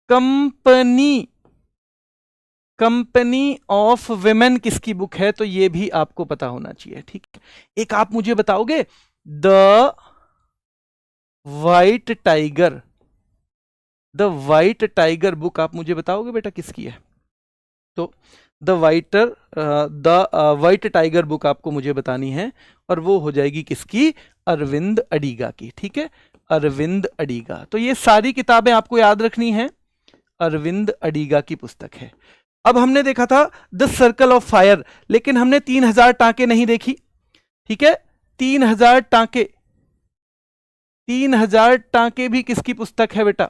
Company of women किसकी बुक है? तो ये भी आपको पता होना चाहिए। ठीक है, एक आप मुझे बताओगे, the white tiger, the white tiger book आप मुझे बताओगे बेटा किसकी है? तो द वाइट टाइगर बुक आपको मुझे बतानी है, और वो हो जाएगी किसकी? अरविंद अडिगा की। ठीक है, अरविंद अडिगा। तो ये सारी किताबें आपको याद रखनी है, अरविंद अडिगा की पुस्तक है। अब हमने देखा था द सर्कल ऑफ फायर, लेकिन हमने 3000 टांके नहीं देखी। ठीक है, 3000 टांके, 3000 टांके भी किसकी पुस्तक है बेटा?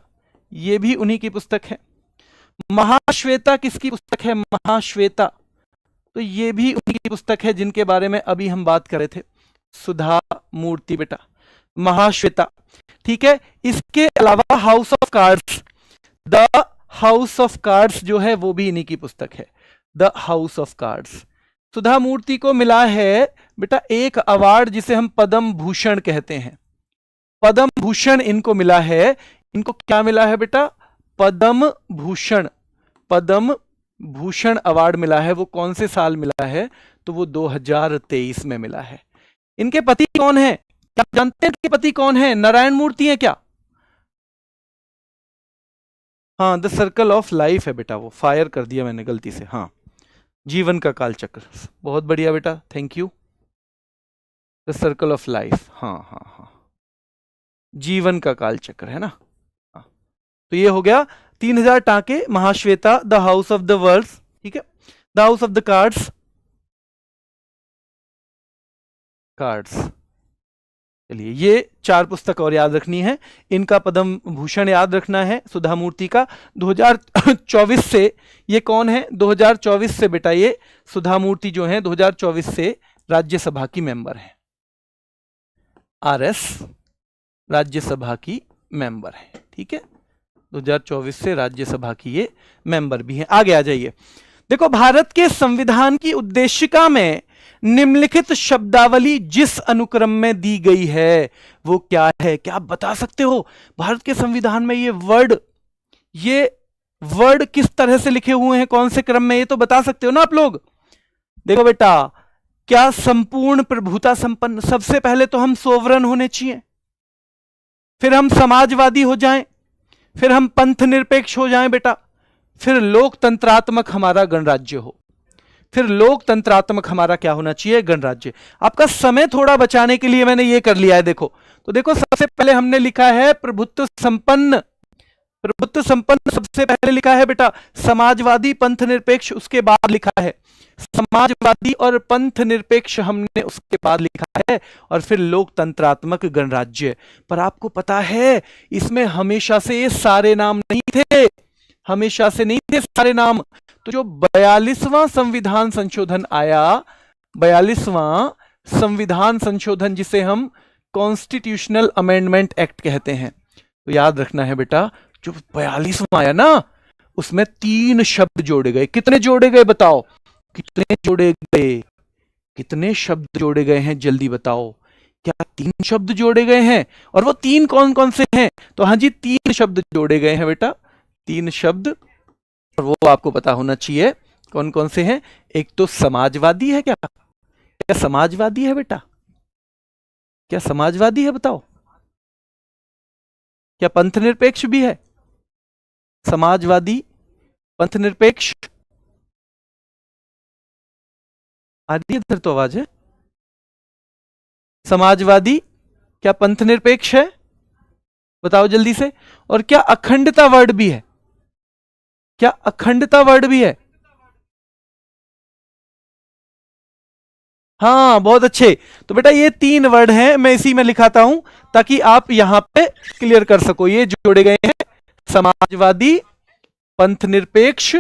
ये भी उन्हीं की पुस्तक है। महाश्वेता किसकी पुस्तक है? महाश्वेता, तो ये भी उन्हीं की पुस्तक है जिनके बारे में अभी हम बात कर रहे थे, सुधा मूर्ति बेटा, महाश्वेता। ठीक है, इसके अलावा house of cards, the house of cards जो है वो भी इन्हीं की पुस्तक है, द हाउस ऑफ कार्ड्स। सुधा मूर्ति को मिला है बेटा एक अवार्ड जिसे हम पद्म भूषण कहते हैं। पद्म भूषण इनको मिला है। इनको क्या मिला है बेटा? पद्म भूषण। पद्म भूषण अवार्ड मिला है। वो कौन से साल मिला है? तो वो 2023 में मिला है। इनके पति कौन है? क्या जानते हैं इनके पति कौन है? नारायण मूर्ति है क्या? हाँ, द सर्कल ऑफ लाइफ है बेटा, वो फायर कर दिया मैंने गलती से। हाँ, जीवन का कालचक्र, बहुत बढ़िया बेटा, thank you. The circle of life, हाँ हाँ हाँ, जीवन का कालचक्र है ना। हाँ, तो ये हो गया 3000 टांके, Mahasweta, the house of the worlds. ठीक है, the house of the cards, cards. चलिए, ये 4 पुस्तक और याद रखनी है। इनका पद्म भूषण याद रखना है, सुधा मूर्ति का 2024 से। ये कौन है? 2024 से बेटा ये सुधा मूर्ति जो है 2024 से राज्यसभा की मेंबर है, आरएस राज्यसभा की मेंबर है। ठीक है, 2024 से राज्यसभा की ये मेंबर भी है। आगे आ जाइए, देखो, भारत के संविधान की उद्देशिका में निम्नलिखित शब्दावली जिस अनुक्रम में दी गई है वो क्या है? क्या आप बता सकते हो भारत के संविधान में ये वर्ड किस तरह से लिखे हुए हैं, कौन से क्रम में? ये तो बता सकते हो ना आप लोग। देखो बेटा, क्या संपूर्ण प्रभुता संपन्न, सबसे पहले तो हम सोवरन होने चाहिए, फिर हम समाजवादी हो जाएं, फिर हम पंथ निरपेक्ष हो जाएं बेटा, फिर लोकतंत्रात्मक हमारा गणराज्य हो, फिर लोकतंत्रात्मक हमारा क्या होना चाहिए? गणराज्य। आपका समय थोड़ा बचाने के लिए मैंने ये कर लिया है। देखो, तो देखो, सबसे पहले हमने लिखा है प्रभुत्व संपन्न। प्रभुत्व संपन्न सबसे पहले लिखा है बेटा, समाजवादी, पंथ निरपेक्ष उसके बाद लिखा है, समाजवादी और पंथ निरपेक्ष हमने उसके बाद लिखा है, और फिर लोकतंत्रात्मक गणराज्य। पर आपको पता है इसमें हमेशा से ये सारे नाम नहीं थे, हमेशा से नहीं थे सारे नाम। तो जो 42वां संविधान संशोधन आया, 42वां संविधान संशोधन जिसे हम कॉन्स्टिट्यूशनल अमेंडमेंट एक्ट कहते हैं, तो याद रखना है बेटा, जो 42वां आया ना उसमें 3 शब्द जोड़े गए। कितने जोड़े गए बताओ? कितने जोड़े गए? कितने शब्द जोड़े गए हैं जल्दी बताओ? क्या 3 शब्द जोड़े गए हैं? और वो 3 कौन कौन से हैं? तो हाँ जी, 3 शब्द जोड़े गए हैं बेटा, 3 शब्द, और वो आपको पता होना चाहिए कौन कौन से हैं। एक तो समाजवादी है। क्या समाजवादी है बेटा? क्या समाजवादी है बताओ? क्या पंथ निरपेक्ष भी है? समाजवादी, पंथ निरपेक्ष, आ रही है इधर तो आवाज है। समाजवादी, क्या पंथ निरपेक्ष है? बताओ जल्दी से। और क्या अखंडता वर्ड भी है? क्या अखंडता वर्ड भी है? हाँ, बहुत अच्छे। तो बेटा ये 3 वर्ड हैं, मैं इसी में लिखाता हूं ताकि आप यहां पे क्लियर कर सको। ये जोड़े गए हैं समाजवादी, पंथ निरपेक्ष,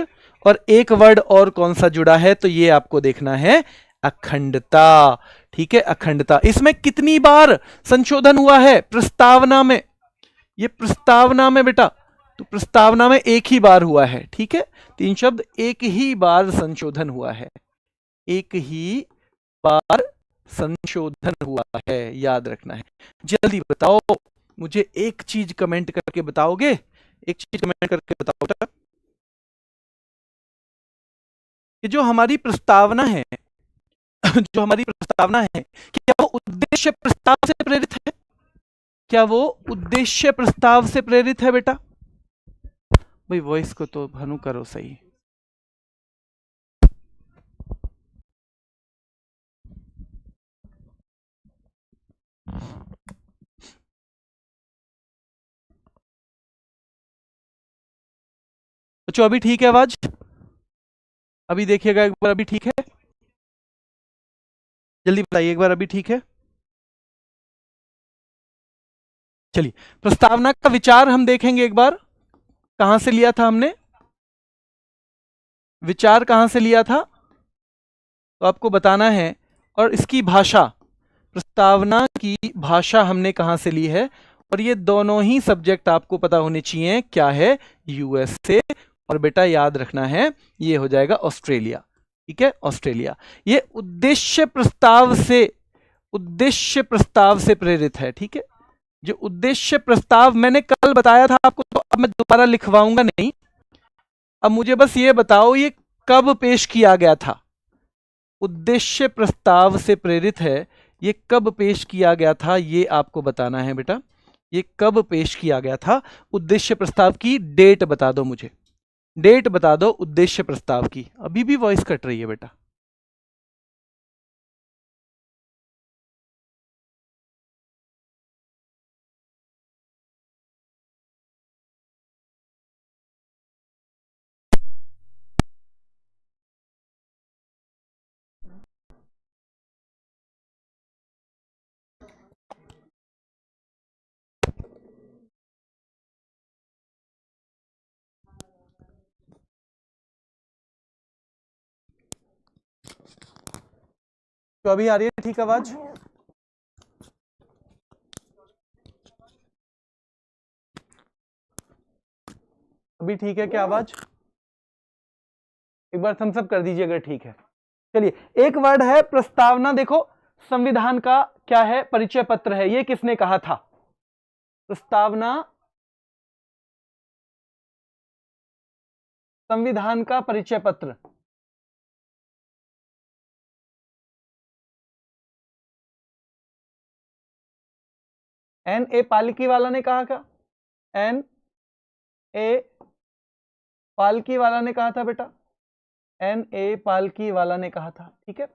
और एक वर्ड और कौन सा जुड़ा है, तो ये आपको देखना है अखंडता। ठीक है, अखंडता। इसमें कितनी बार संशोधन हुआ है प्रस्तावना में? ये प्रस्तावना में बेटा, तो प्रस्तावना में एक ही बार हुआ है। ठीक है, तीन शब्द, एक ही बार संशोधन हुआ है, एक ही बार संशोधन हुआ है, याद रखना है। जल्दी बताओ मुझे, एक चीज कमेंट करके बताओगे? एक चीज कमेंट करके बताओ बेटा, कि जो हमारी प्रस्तावना है जो हमारी प्रस्तावना है, क्या वो उद्देश्य प्रस्ताव से प्रेरित है? क्या वो उद्देश्य प्रस्ताव से प्रेरित है बेटा? भाई वॉइस को तो भानु करो सही। बच्चों अभी ठीक है आवाज? अभी देखिएगा एक बार, अभी ठीक है? जल्दी बताइए एक बार, अभी ठीक है? चलिए, प्रस्तावना का विचार हम देखेंगे एक बार। कहां से लिया था हमने विचार, कहां से लिया था, तो आपको बताना है। और इसकी भाषा, प्रस्तावना की भाषा हमने कहां से ली है, और ये दोनों ही सब्जेक्ट आपको पता होने चाहिए। क्या है? यूएसए, और बेटा याद रखना है ये हो जाएगा ऑस्ट्रेलिया। ठीक है, ऑस्ट्रेलिया। ये उद्देश्य प्रस्ताव से प्रेरित है। ठीक है, जो उद्देश्य प्रस्ताव मैंने कल बताया था आपको, तो अब मैं दोबारा लिखवाऊंगा नहीं। अब मुझे बस ये बताओ ये कब पेश किया गया था? उद्देश्य प्रस्ताव से प्रेरित है, ये कब पेश किया गया था, ये आपको बताना है बेटा। ये कब पेश किया गया था? उद्देश्य प्रस्ताव की डेट बता दो मुझे, डेट बता दो उद्देश्य प्रस्ताव की। अभी भी वॉइस कट रही है बेटा। तो अभी आ रही है ठीक आवाज? अभी ठीक है क्या आवाज? एक बार थम्स अप कर दीजिए अगर ठीक है। चलिए, एक वर्ड है प्रस्तावना। देखो, संविधान का क्या है? परिचय पत्र है। ये किसने कहा था? प्रस्तावना संविधान का परिचय पत्र। एन ए पालकी वाला ने कहा क्या? एन ए पालकी वाला ने कहा था बेटा, एन ए पालकी वाला ने कहा था। ठीक है,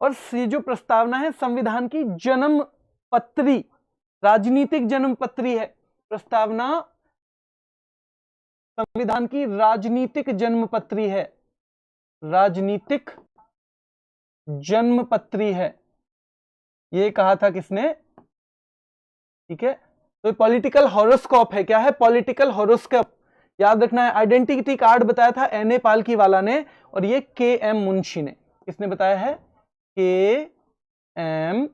और ये जो प्रस्तावना है संविधान की जन्म पत्री, राजनीतिक जन्म पत्री है। प्रस्तावना संविधान की राजनीतिक जन्म पत्री है, राजनीतिक जन्म पत्री है। ये कहा था किसने? ठीक है, तो पॉलिटिकल हॉरोस्कोप है। क्या है? Political horoscope. याद रखना है। आइडेंटिटी कार्ड बताया था एन ए पालकी वाला ने, और ये के एम मुंशी ने। किसने बताया है? के एम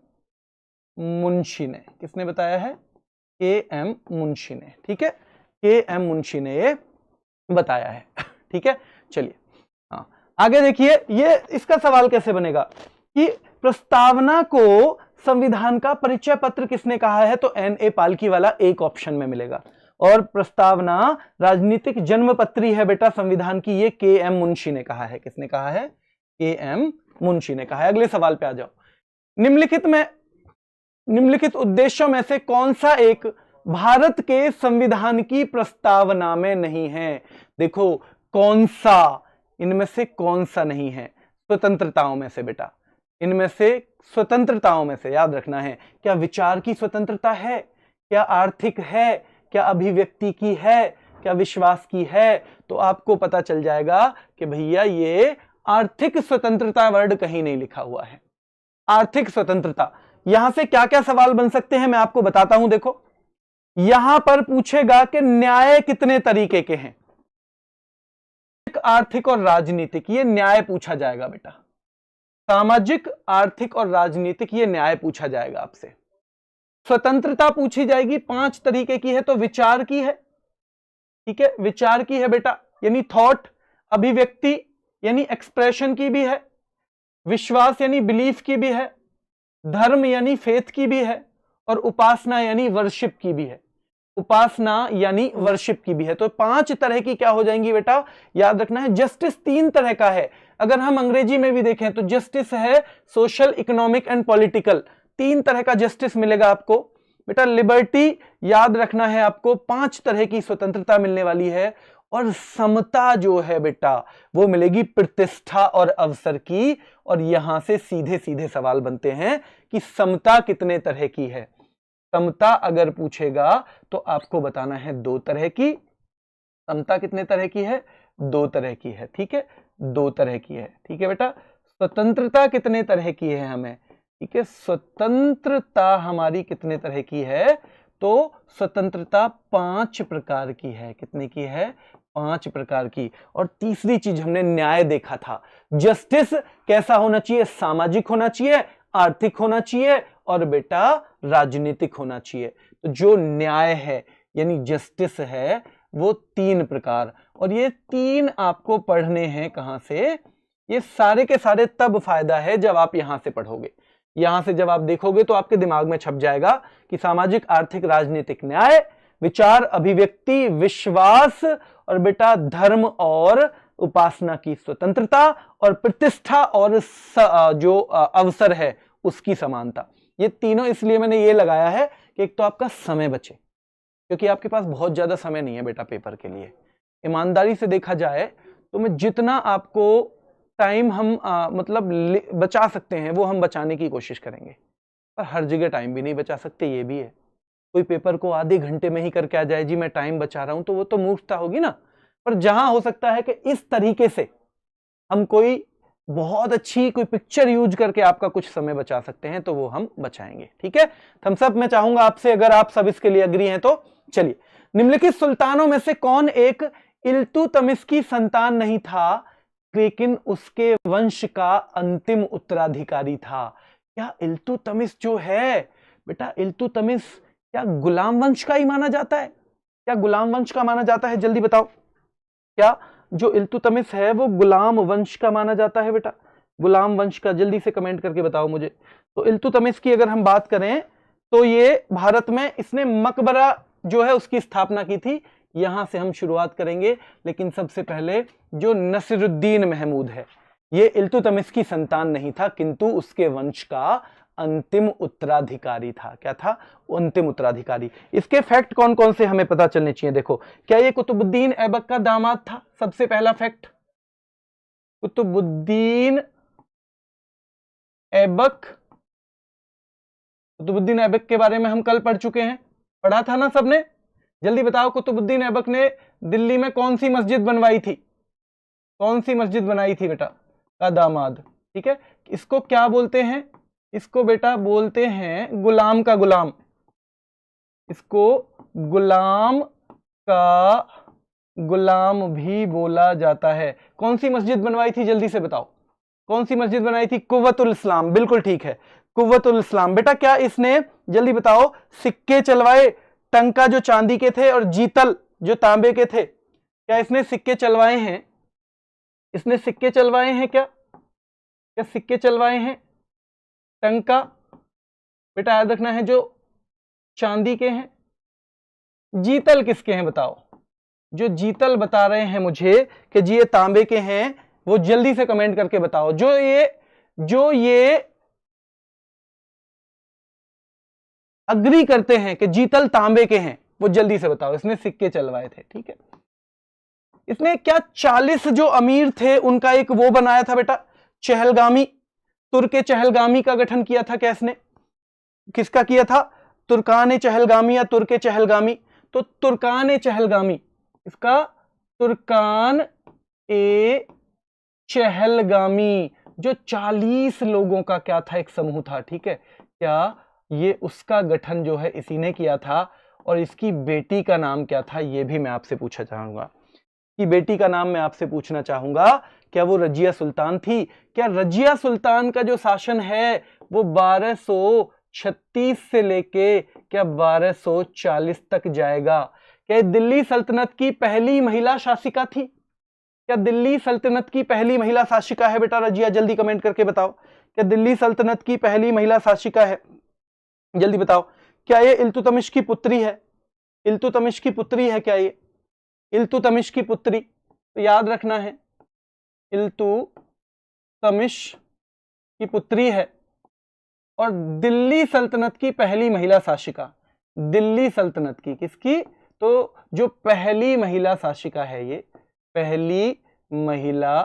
मुंशी ने। किसने बताया है? के एम मुंशी ने। ठीक है, के एम मुंशी ने ये बताया है। ठीक है, चलिए हाँ आगे देखिए। ये इसका सवाल कैसे बनेगा कि प्रस्तावना को संविधान का परिचय पत्र किसने कहा है, तो एन ए पालकी वाला एक ऑप्शन में मिलेगा। और प्रस्तावना राजनीतिक जन्म पत्री है बेटा संविधान की, ये के एम मुंशी ने कहा है। किसने कहा है? के एम मुंशी ने कहा है। अगले सवाल पे आ जाओ। निम्नलिखित उद्देश्यों में से कौन सा एक भारत के संविधान की प्रस्तावना में नहीं है? देखो, कौन सा, इनमें से कौन सा नहीं है? स्वतंत्रताओं में से बेटा, इनमें से स्वतंत्रताओं में से याद रखना है। क्या विचार की स्वतंत्रता है? क्या आर्थिक है? क्या अभिव्यक्ति की है? क्या विश्वास की है? तो आपको पता चल जाएगा कि भैया ये आर्थिक स्वतंत्रता वर्ड कहीं नहीं लिखा हुआ है। आर्थिक स्वतंत्रता, यहां से क्या क्या सवाल बन सकते हैं मैं आपको बताता हूं। देखो, यहां पर पूछेगा कि न्याय कितने तरीके के हैं। आर्थिक और राजनीतिक, ये न्याय पूछा जाएगा बेटा। सामाजिक, आर्थिक और राजनीतिक, ये न्याय पूछा जाएगा आपसे। स्वतंत्रता पूछी जाएगी, 5 तरीके की है, तो विचार की है, ठीक है, विचार की है बेटा, यानी थॉट, अभिव्यक्ति यानी एक्सप्रेशन की भी है, विश्वास यानी बिलीफ की भी है, धर्म यानी फेथ की भी है, और उपासना यानी वर्शिप की भी है। उपासना यानी वर्शिप की भी है। तो 5 तरह की क्या हो जाएंगी बेटा, याद रखना है। जस्टिस 3 तरह का है, अगर हम अंग्रेजी में भी देखें तो जस्टिस है सोशल, इकोनॉमिक एंड पॉलिटिकल, 3 तरह का जस्टिस मिलेगा आपको बेटा। लिबर्टी याद रखना है आपको, 5 तरह की स्वतंत्रता मिलने वाली है। और समता जो है बेटा वो मिलेगी प्रतिष्ठा और अवसर की। और यहां से सीधे सीधे सवाल बनते हैं कि समता कितने तरह की है। समता अगर पूछेगा तो आपको बताना है 2 तरह की। समता कितने तरह की है, 2 तरह की है, ठीक है, 2 तरह की है, ठीक है बेटा। स्वतंत्रता कितने तरह की है हमें, ठीक है, स्वतंत्रता हमारी कितने तरह की है, तो स्वतंत्रता 5 प्रकार की है। कितने की है, 5 प्रकार की। और तीसरी चीज हमने न्याय देखा था। जस्टिस कैसा होना चाहिए, सामाजिक होना चाहिए, आर्थिक होना चाहिए और बेटा राजनीतिक होना चाहिए। तो जो न्याय है यानी जस्टिस है वो 3 प्रकार। और ये 3 आपको पढ़ने हैं कहां से, ये सारे के सारे तब फायदा है जब आप यहां से पढ़ोगे। यहां से जब आप देखोगे तो आपके दिमाग में छप जाएगा कि सामाजिक, आर्थिक, राजनीतिक, न्याय, विचार, अभिव्यक्ति, विश्वास और बेटा धर्म और उपासना की स्वतंत्रता और प्रतिष्ठा और जो अवसर है उसकी समानता। ये तीनों इसलिए मैंने ये लगाया है कि एक तो आपका समय बचे, क्योंकि आपके पास बहुत ज्यादा समय नहीं है बेटा पेपर के लिए। ईमानदारी से देखा जाए तो मैं जितना आपको टाइम हम मतलब बचा सकते हैं वो हम बचाने की कोशिश करेंगे, पर हर जगह टाइम भी नहीं बचा सकते, ये भी है। कोई पेपर को आधे घंटे में ही करके आ जाए जी मैं टाइम बचा रहा हूं, तो वो तो मूर्खता होगी ना। पर जहां हो सकता है कि इस तरीके से हम कोई बहुत अच्छी कोई पिक्चर यूज करके आपका कुछ समय बचा सकते हैं तो वो हम बचाएंगे, ठीक है। थम्स अप मैं चाहूंगा आपसे, अगर आप सब इसके लिए अग्री हैं तो। चलिए, निम्नलिखित सुल्तानों में से कौन एक इल्तुतमिश की संतान नहीं था लेकिन उसके वंश का अंतिम उत्तराधिकारी था। क्या इल्तुतमिश जो है बेटा, इल्तुतमिश क्या गुलाम वंश का ही माना जाता है, क्या गुलाम वंश का माना जाता है, जल्दी बताओ। क्या जो इल्तुतमिश है वो गुलाम वंश का माना जाता है बेटा, गुलाम वंश का, जल्दी से कमेंट करके बताओ मुझे। तो इल्तुतमिश की अगर हम बात करें तो ये भारत में इसने मकबरा जो है उसकी स्थापना की थी। यहां से हम शुरुआत करेंगे, लेकिन सबसे पहले जो नसीरुद्दीन महमूद है ये इल्तुतमिश की संतान नहीं था किंतु उसके वंश का अंतिम उत्तराधिकारी था। क्या था, अंतिम उत्तराधिकारी। इसके फैक्ट कौन कौन से हमें पता चलने चाहिए, देखो। क्या ये कुतुबुद्दीन ऐबक का दामाद था, सबसे पहला फैक्ट। कुतुबुद्दीन ऐबक, कुतुबुद्दीन ऐबक के बारे में हम कल पढ़ चुके हैं, पढ़ा था ना सबने। जल्दी बताओ, कुतुबुद्दीन ऐबक ने दिल्ली में कौन सी मस्जिद बनवाई थी, कौन सी मस्जिद बनाई थी बेटा, का दामाद, ठीक है। इसको क्या बोलते हैं, इसको बेटा बोलते हैं गुलाम का गुलाम, इसको गुलाम का गुलाम भी बोला जाता है। कौन सी मस्जिद बनवाई थी, जल्दी से बताओ, कौन सी मस्जिद बनाई थी, कुव्वतुल इस्लाम, बिल्कुल ठीक है, कुव्वतुल इस्लाम। बेटा क्या इसने, जल्दी बताओ, सिक्के चलवाए, टंका जो चांदी के थे और जीतल जो तांबे के थे, क्या इसने सिक्के चलवाए हैं, इसने सिक्के चलवाए हैं, क्या सिक्के चलवाए हैं। टंका बेटा याद रखना है जो चांदी के हैं, जीतल किसके हैं बताओ, जो जीतल बता रहे हैं मुझे कि जी ये तांबे के हैं, वो जल्दी से कमेंट करके बताओ। जो ये अग्री करते हैं कि जीतल तांबे के हैं वो जल्दी से बताओ, इसने सिक्के चलवाए थे, ठीक है। इसने क्या 40 जो अमीर थे उनका एक वो बनाया था बेटा, चहलगामी, तुर्क चहलगामी का गठन किया था। क्या इसने, किसका किया था, तुर्कान चहलगामी या तुर्क चहलगामी। तो तुर्कान चहलगामी, इसका तुर्कान ए चहलगामी, जो 40 लोगों का क्या था, एक समूह था, ठीक है। क्या ये उसका गठन जो है इसी ने किया था, और इसकी बेटी का नाम क्या था ये भी मैं आपसे पूछना चाहूंगा। की बेटी का नाम मैं आपसे पूछना चाहूंगा, क्या वो रजिया सुल्तान थी? क्या रजिया सुल्तान का जो शासन है वो 1236 से लेके क्या 1240 तक जाएगा? क्या दिल्ली सल्तनत की पहली महिला शासिका थी? क्या दिल्ली सल्तनत की पहली महिला शासिका है बेटा रजिया? जल्दी कमेंट करके बताओ, क्या दिल्ली सल्तनत की पहली महिला शासिका है? जल्दी बताओ। क्या ये इल्तुतमिश की पुत्री है? इल्तुतमिश की पुत्री है क्या ये? इल्तुतमिश की पुत्री, तो याद रखना है इल्तुतमिश की पुत्री है और दिल्ली सल्तनत की पहली महिला शासिका। दिल्ली सल्तनत की किसकी? तो जो पहली महिला शासिका है ये पहली महिला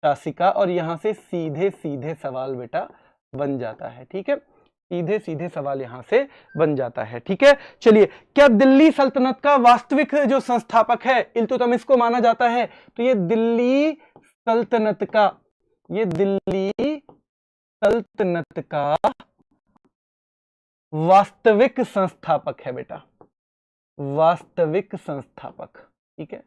शासिका। और यहां से सीधे सीधे सवाल बेटा बन जाता है, ठीक है, सीधे सीधे सवाल यहां से बन जाता है, ठीक है। चलिए, क्या दिल्ली सल्तनत का वास्तविक जो संस्थापक है इल्तुतमिश को माना जाता है? तो ये दिल्ली सल्तनत का, ये दिल्ली सल्तनत का वास्तविक संस्थापक है बेटा, वास्तविक संस्थापक, ठीक है,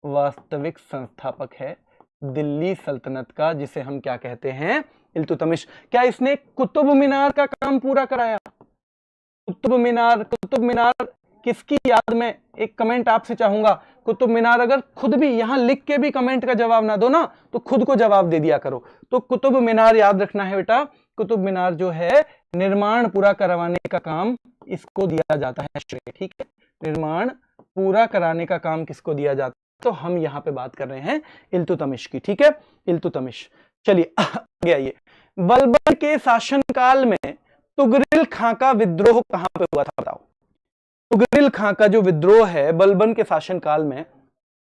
वास्तविक संस्थापक है दिल्ली सल्तनत का, जिसे हम क्या कहते हैं? इल्तुतमिश। क्या इसने कुतुब मीनार का काम पूरा कराया? कुतुब मीनार, कुतुब मीनार किसकी याद में? एक कमेंट आपसे चाहूंगा, कुतुब मीनार अगर खुद भी यहां लिख के भी कमेंट का जवाब ना दो ना तो खुद को जवाब दे दिया करो। तो कुतुब मीनार याद रखना है बेटा, कुतुब मीनार जो है निर्माण पूरा करवाने का काम इसको दिया जाता है श्रेय, ठीक है, निर्माण पूरा कराने का काम किसको दिया जाता है? तो हम यहां पे बात कर रहे हैं इल्तुतमिश की, ठीक है, इल्तुतमिश। चलिए आगे आइए। बलबन के शासनकाल में तुगरिल खां का विद्रोह कहां पे हुआ था? बताओ। तुगरिल खां का जो विद्रोह है बलबन के शासनकाल में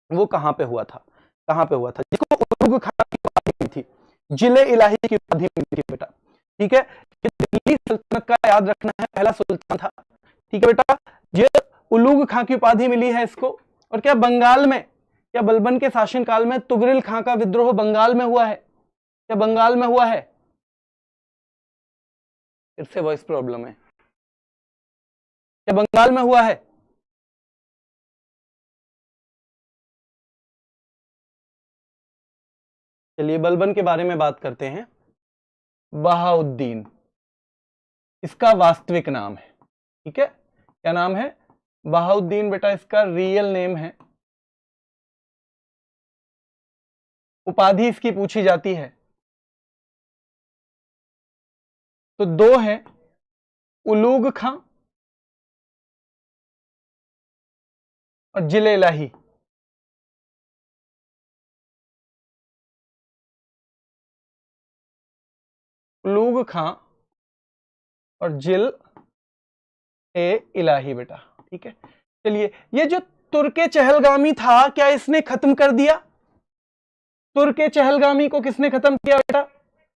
वो कहां पे हुआ था? कहां पे हुआ था? जिसको उलुग खां की उपाधि मिली थी, जिले इलाही की उपाधि मिली थी बेटा, ठीक है। दिल्ली सल्तनत का याद रखना है पहला सुल्तान था, ठीक है बेटा, ये उलुग खां की उपाधि मिली है इसको। और क्या बंगाल में, क्या बलबन के शासनकाल में तुगरिल खां का विद्रोह बंगाल में हुआ है? क्या बंगाल में हुआ है? फिर से वॉइस प्रॉब्लम है, क्या बंगाल में हुआ है? चलिए बलबन के बारे में बात करते हैं। बहाउद्दीन इसका वास्तविक नाम है, ठीक है, क्या नाम है? बहाउद्दीन बेटा इसका रियल नेम है। उपाधि इसकी पूछी जाती है तो दो हैं, उलूग खां और जिले इलाही। उलूग खां और जिल ए इलाही बेटा, ठीक है। चलिए, ये जो तुर्के चहलगामी था क्या इसने खत्म कर दिया? तुर्के चहलगामी को किसने खत्म किया बेटा?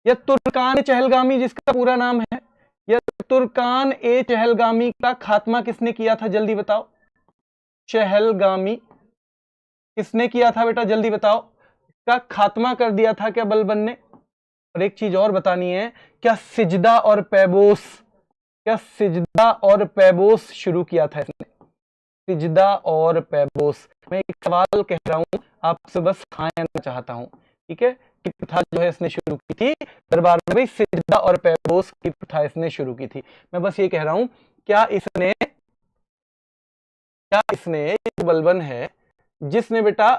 या तुर्कान चहलगामी जिसका पूरा नाम है, या तुर्कान ए चहलगामी का खात्मा किसने किया था? जल्दी बताओ। चहलगामी किसने किया था बेटा? जल्दी बताओ। इसका खात्मा कर दिया था क्या बलबन ने? और एक चीज और बतानी है, क्या सिजदा और पैबोस, क्या सिजदा और पैबोस शुरू किया था इसने? सिजदा और पैबोस। मैं एक सवाल कह रहा हूं आपसे, बस हाँ या ना चाहता हूं, ठीक है, कि प्रथा जो है इसने शुरू की थी दरबार में, सिजदा और पैबोस की प्रथा इसने शुरू की थी। मैं बस ये कह रहा हूं, क्या इसने एक बलबन है जिसने बेटा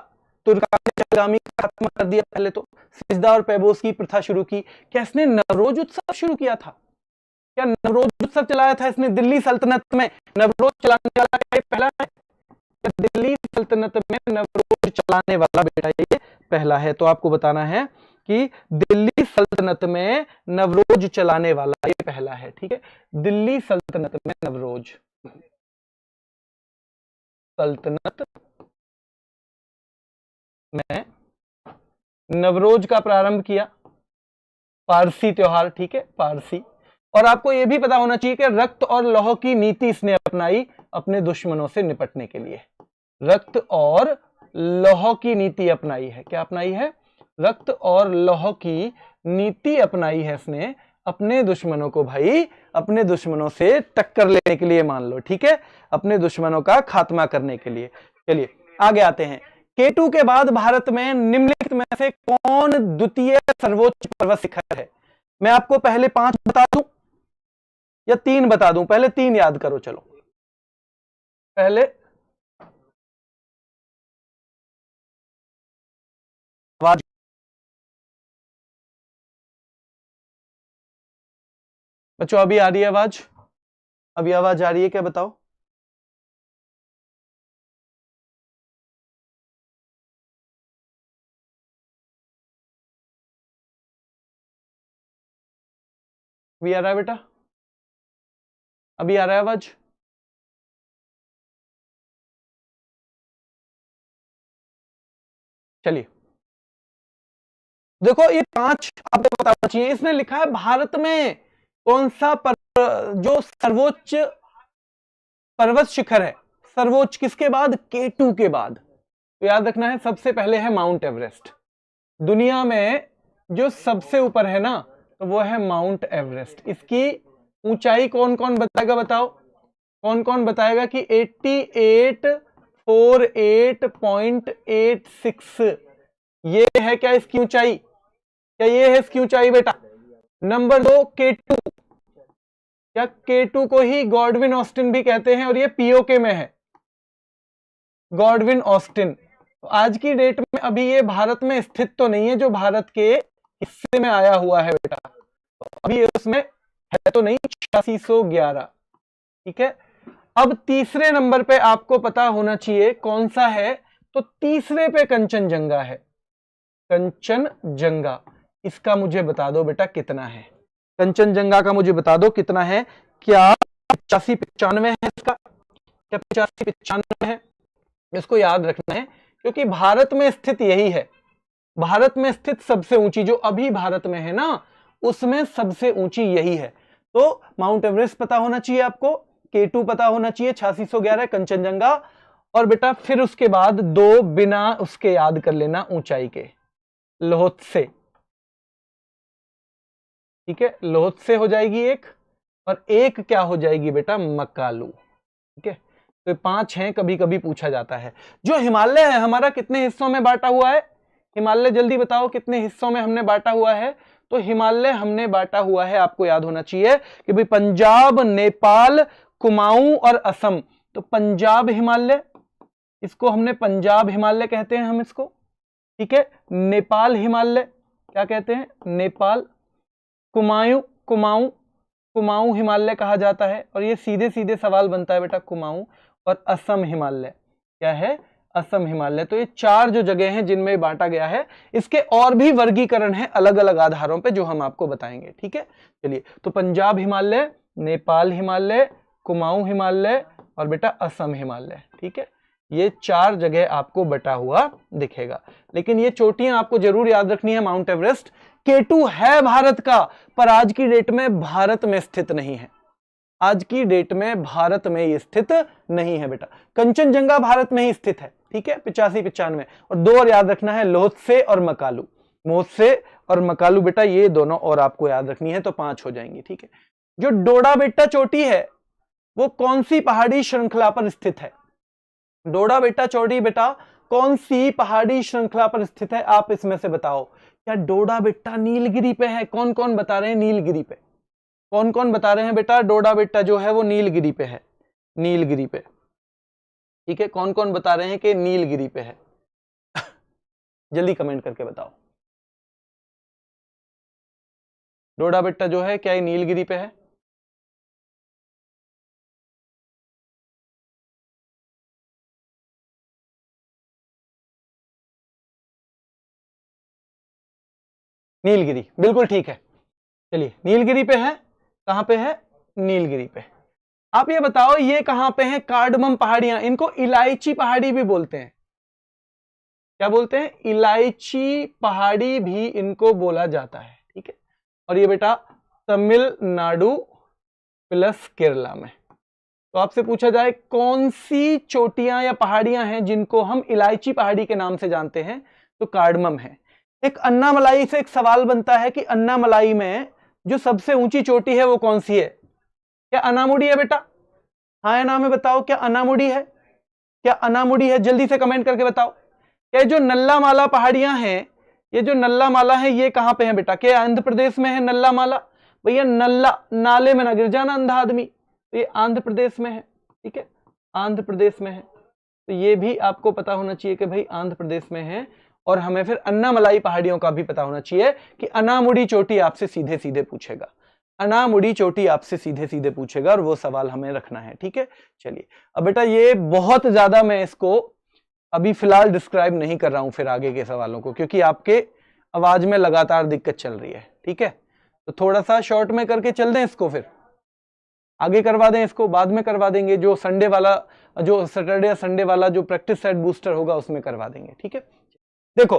तुर्कान चहलगामी का खात्मा कर दिया, पहले तो सिजदा और पैबोस की प्रथा शुरू की। क्या इसने नवरोज उत्सव शुरू किया था? क्या नवरोज उत्सव चलाया था इसने दिल्ली सल्तनत में? नवरोज चलाने वाला पहला है, दिल्ली सल्तनत में नवरोज चलाने वाला बेटा ये पहला है। तो आपको बताना है कि दिल्ली सल्तनत में नवरोज चलाने वाला ये पहला है, ठीक है, दिल्ली सल्तनत में नवरोज, सल्तनत में नवरोज का प्रारंभ किया, पारसी त्योहार, ठीक है, पारसी। और आपको यह भी पता होना चाहिए कि रक्त और लौह की नीति इसने अपनाई अपने दुश्मनों से निपटने के लिए। रक्त और लौह की नीति अपनाई है, क्या अपनाई है? रक्त और लौह की नीति अपनाई है इसने अपने दुश्मनों को, भाई अपने दुश्मनों से टक्कर लेने के लिए मान लो, ठीक है, अपने दुश्मनों का खात्मा करने के लिए। चलिए आगे आते हैं। K2 के बाद भारत में निम्नलिखित में से कौन द्वितीय सर्वोच्च पर्वत शिखर है? मैं आपको पहले 5 बता दूं या 3 बता दूं? पहले 3 याद करो, चलो पहले आवाज। बच्चों अभी आ रही है आवाज? अभी आवाज आ रही है क्या, बताओ? अभी आ रहा है बेटा? अभी आ रहा है आवाज? चलिए देखो, ये 5 आपको बताना चाहिए। इसने लिखा है भारत में कौन सा जो सर्वोच्च पर्वत शिखर है, सर्वोच्च किसके बाद? K2 के बाद। तो याद रखना है, सबसे पहले है माउंट एवरेस्ट। दुनिया में जो सबसे ऊपर है ना, तो वो है माउंट एवरेस्ट। इसकी ऊंचाई कौन कौन बताएगा, बताओ? कौन कौन बताएगा कि 8848.86 ये है क्या इसकी ऊंचाई? क्या ये है इसकी ऊंचाई बेटा? नंबर 2 K2, क्या K2 को ही गॉडविन ऑस्टिन भी कहते हैं और ये पीओके में है, गॉडविन ऑस्टिन। तो आज की डेट में अभी ये भारत में स्थित तो नहीं है, जो भारत के हिस्से में आया हुआ है बेटा, तो अभी उसमें है तो नहीं, 8611। ठीक है, अब तीसरे नंबर पे आपको पता होना चाहिए कौन सा है, तो तीसरे पे कंचनजंगा है। कंचनजंगा, इसका मुझे बता दो बेटा कितना है? कंचनजंगा का मुझे बता दो कितना है? क्या 85-95 है इसका? क्या 85-95 है? इसको याद रखना है, क्योंकि भारत में स्थित यही है। भारत में स्थित सबसे ऊंची जो अभी भारत में है ना, उसमें सबसे ऊंची यही है। तो माउंट एवरेस्ट पता होना चाहिए आपको, K2 पता होना चाहिए 8611 कंचनजंगा, और बेटा फिर उसके बाद 2 बिना उसके याद कर लेना ऊंचाई के, लोहत्से। ठीक है, लोहत्से हो जाएगी एक, और एक क्या हो जाएगी बेटा? मकालू। ठीक है, तो 5 हैं, कभी कभी पूछा जाता है। जो हिमालय है हमारा कितने हिस्सों में बांटा हुआ है? हिमालय जल्दी बताओ कितने हिस्सों में हमने बांटा हुआ है? तो हिमालय हमने बांटा हुआ है, आपको याद होना चाहिए कि भाई पंजाब, नेपाल, कुमाऊं और असम। तो पंजाब हिमालय, इसको हमने पंजाब हिमालय कहते हैं हम इसको। ठीक है, नेपाल हिमालय क्या कहते हैं? नेपाल। कुमाऊं, कुमाऊं, कुमाऊं हिमालय कहा जाता है, और ये सीधे सीधे सवाल बनता है बेटा, कुमाऊं। और असम हिमालय क्या है? असम हिमालय। तो ये 4 जो जगह हैं जिनमें बांटा गया है। इसके और भी वर्गीकरण है अलग अलग आधारों पे, जो हम आपको बताएंगे। ठीक है, चलिए, तो पंजाब हिमालय, नेपाल हिमालय, कुमाऊं हिमालय और बेटा असम हिमालय। ठीक है, ये 4 जगह आपको बटा हुआ दिखेगा। लेकिन ये चोटियां आपको जरूर याद रखनी है। माउंट एवरेस्ट K2 है भारत का, पर आज की डेट में भारत में स्थित नहीं है। आज की डेट में भारत में ये स्थित नहीं है बेटा। कंचनजंगा भारत में ही स्थित है। ठीक है, 85-95। और 2 और याद रखना है, लोहत्से और मकालू। लोहत्से और मकालू बेटा, ये दोनों और आपको याद रखनी है, तो 5 हो जाएंगी। ठीक है, जो डोडा बेटा चोटी है वो कौन सी पहाड़ी श्रृंखला पर स्थित है? डोडा बेटा चोटी बेटा कौन सी पहाड़ी श्रृंखला पर स्थित है? आप इसमें से बताओ। क्या डोडा बेटा नीलगिरी पे है? कौन कौन बता रहे हैं नीलगिरी पे? कौन कौन बता रहे हैं बेटा डोडा बेटा जो है वो नीलगिरी पे है? नीलगिरी पे। ठीक है, कौन कौन बता रहे हैं कि नीलगिरी पे है? जल्दी कमेंट करके बताओ। डोडा बेटा जो है क्या ये नीलगिरी पे है? नीलगिरी, बिल्कुल ठीक है। चलिए, नीलगिरी पे है। कहां पे है? नीलगिरी पे। आप ये बताओ, ये कहां पे है? कार्डमम पहाड़ियां, इनको इलायची पहाड़ी भी बोलते हैं। क्या बोलते हैं? इलायची पहाड़ी भी इनको बोला जाता है। ठीक है, और ये बेटा तमिलनाडु प्लस केरला में। तो आपसे पूछा जाए कौन सी चोटियां या पहाड़ियां हैं जिनको हम इलायची पहाड़ी के नाम से जानते हैं, तो कार्डमम है। एक अन्नामलाई से एक सवाल बनता है कि अन्नामलाई में जो सबसे ऊंची चोटी है वो कौन सी है? क्या अनामुडी है बेटा? हाँ या ना में बताओ, क्या अनामुडी है? क्या अनामुडी है? जल्दी से कमेंट करके बताओ। क्या जो नल्ला माला पहाड़ियां हैं, ये जो नल्ला माला है ये कहां पे है बेटा? क्या आंध्र प्रदेश में है नल्ला माला? भैया नल्ला, नाले में ना गिर जाना अंधा आदमी, तो ये आंध्र प्रदेश में है, ठीक है, आंध्र प्रदेश में है। तो ये भी आपको पता होना चाहिए कि भाई आंध्र प्रदेश में है। और हमें फिर अन्नामलाई पहाड़ियों का भी पता होना चाहिए कि अनामुड़ी चोटी आपसे सीधे सीधे पूछेगा, अनामुड़ी चोटी आपसे सीधे सीधे पूछेगा, और वो सवाल हमें रखना है, ठीक है। चलिए अब बेटा ये बहुत ज्यादा मैं इसको अभी फिलहाल डिस्क्राइब नहीं कर रहा हूं फिर आगे के सवालों को, क्योंकि आपके आवाज में लगातार दिक्कत चल रही है, ठीक है। तो थोड़ा सा शॉर्ट में करके चल दें इसको, फिर आगे करवा दें इसको, बाद में करवा देंगे, जो संडे वाला, जो सैटरडे या संडे वाला जो प्रैक्टिस सेट बूस्टर होगा उसमें करवा देंगे, ठीक है। देखो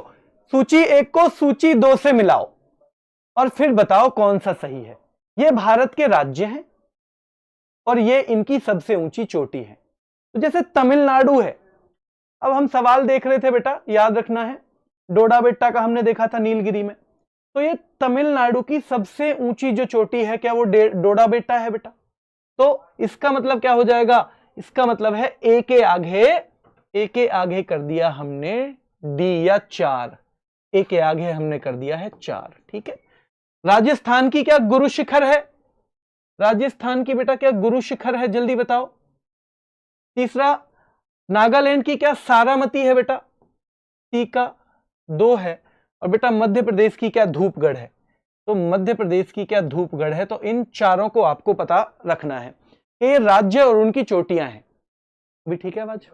सूची 1 को सूची 2 से मिलाओ और फिर बताओ कौन सा सही है। ये भारत के राज्य हैं और ये इनकी सबसे ऊंची चोटी है। तो जैसे तमिलनाडु है, अब हम सवाल देख रहे थे बेटा, याद रखना है, डोडा बेट्टा का हमने देखा था नीलगिरी में, तो ये तमिलनाडु की सबसे ऊंची जो चोटी है, क्या वो डोडा बेट्टा है बेटा? तो इसका मतलब क्या हो जाएगा? इसका मतलब है ए के आगे कर दिया हमने डी या 4, ए के आगे हमने कर दिया है 4, ठीक है। राजस्थान की क्या गुरु शिखर है? राजस्थान की बेटा क्या गुरु शिखर है, जल्दी बताओ। तीसरा, नागालैंड की क्या सारामती है बेटा? टीका 2 है। और बेटा मध्य प्रदेश की क्या धूपगढ़ है? तो मध्य प्रदेश की क्या धूपगढ़ है। तो इन चारों को आपको पता रखना है, ये राज्य और उनकी चोटियां हैं। भी ठीक है, आवाज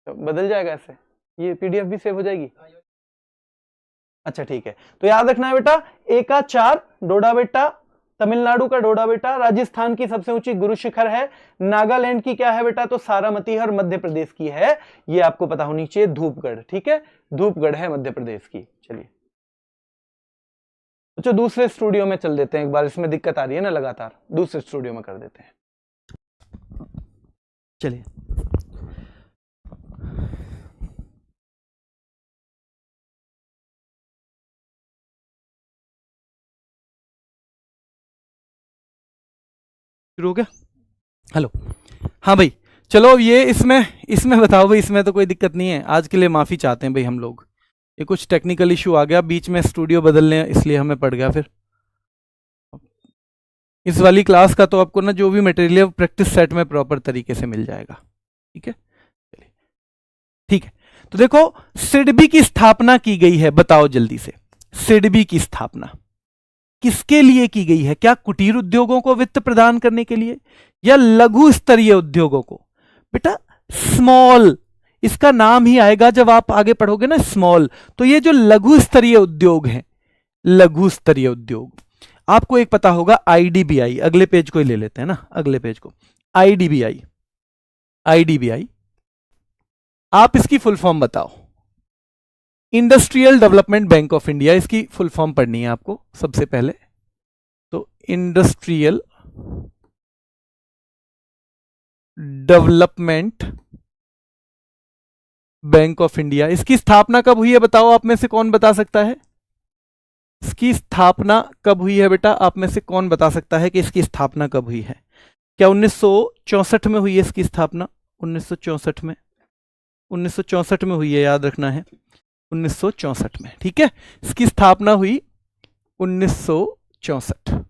तो बदल जाएगा ऐसे, ये पीडीएफ भी सेव हो जाएगी। अच्छा ठीक है, तो याद रखना है बेटा, ए का 4 डोडा बेट्टा, तमिलनाडु का डोडा बेट्टा, राजस्थान की सबसे ऊंची गुरु शिखर है, नागालैंड की क्या है बेटा? तो सारामती है, और मध्य प्रदेश की है, ये आपको पता होनी चाहिए, धूपगढ़, ठीक है, धूपगढ़ है मध्य प्रदेश की। चलिए अच्छा दूसरे स्टूडियो में चल देते हैं एक बार, इसमें दिक्कत आ रही है ना लगातार, दूसरे स्टूडियो में कर देते हैं। चलिए शुरू हो गया? हेलो, हाँ भाई चलो, ये इसमें बताओ भाई, इसमें तो कोई दिक्कत नहीं है, आज के लिए माफ़ी चाहते हैं भाई हम लोग, ये कुछ टेक्निकल इशू आ गया बीच में, स्टूडियो बदलने इसलिए हमें पड़ गया। फिर इस वाली क्लास का तो आपको ना जो भी मटेरियल प्रैक्टिस सेट में प्रॉपर तरीके से मिल जाएगा, ठीक है। चलिए ठीक है, तो देखो सिडबी की स्थापना की गई है, बताओ जल्दी से, सिडबी की स्थापना किसके लिए की गई है? क्या कुटीर उद्योगों को वित्त प्रदान करने के लिए, या लघु स्तरीय उद्योगों को? बेटा स्मॉल, इसका नाम ही आएगा जब आप आगे पढ़ोगे ना, स्मॉल। तो ये जो लघु स्तरीय उद्योग हैं, लघु स्तरीय उद्योग, आपको एक पता होगा आईडीबीआई, अगले पेज को ही ले लेते हैं ना, अगले पेज को, आईडीबीआई, आईडीबीआई, आप इसकी फुल फॉर्म बताओ। Industrial development bank of India, इसकी फुल फॉर्म पढ़नी है आपको सबसे पहले। तो industrial development bank of India, इसकी स्थापना कब हुई है बताओ, आप में से कौन बता सकता है? इसकी स्थापना कब हुई है बेटा, आप में से कौन बता सकता है कि इसकी स्थापना कब हुई है? क्या 1964 में हुई है इसकी स्थापना? 1964 में, 1964 में हुई है, याद रखना है, 1964 में, ठीक है। इसकी स्थापना हुई 1964,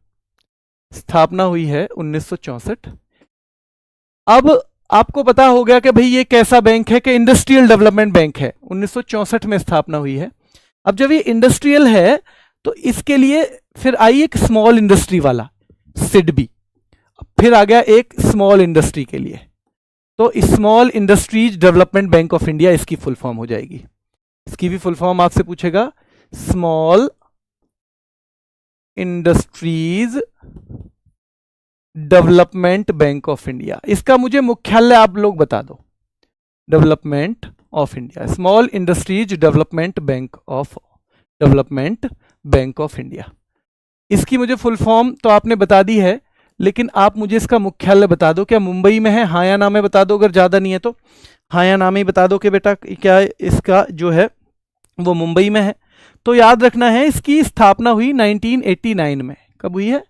स्थापना हुई है 1964। अब आपको पता हो गया कि भाई ये कैसा बैंक है, कि इंडस्ट्रियल डेवलपमेंट बैंक है, 1964 में स्थापना हुई है। अब जब ये इंडस्ट्रियल है तो इसके लिए फिर आई एक स्मॉल इंडस्ट्री वाला सिडबी, फिर आ गया एक स्मॉल इंडस्ट्री के लिए, तो small industries development bank of India इसकी फुल फॉर्म हो जाएगी। इसकी भी फुल फॉर्म आपसे पूछेगा, small industries development bank of India. इसका मुझे मुख्यालय आप लोग बता दो, development of India, small industries development bank of India. इसकी मुझे फुल फॉर्म तो आपने बता दी है, लेकिन आप मुझे इसका मुख्यालय बता दो, क्या मुंबई में है? हाँ या ना में बता दो, अगर ज्यादा नहीं है तो हाँ या ना में ही बता दो कि बेटा क्या इसका जो है वो मुंबई में है। तो याद रखना है इसकी स्थापना हुई 1989 में। कब हुई है?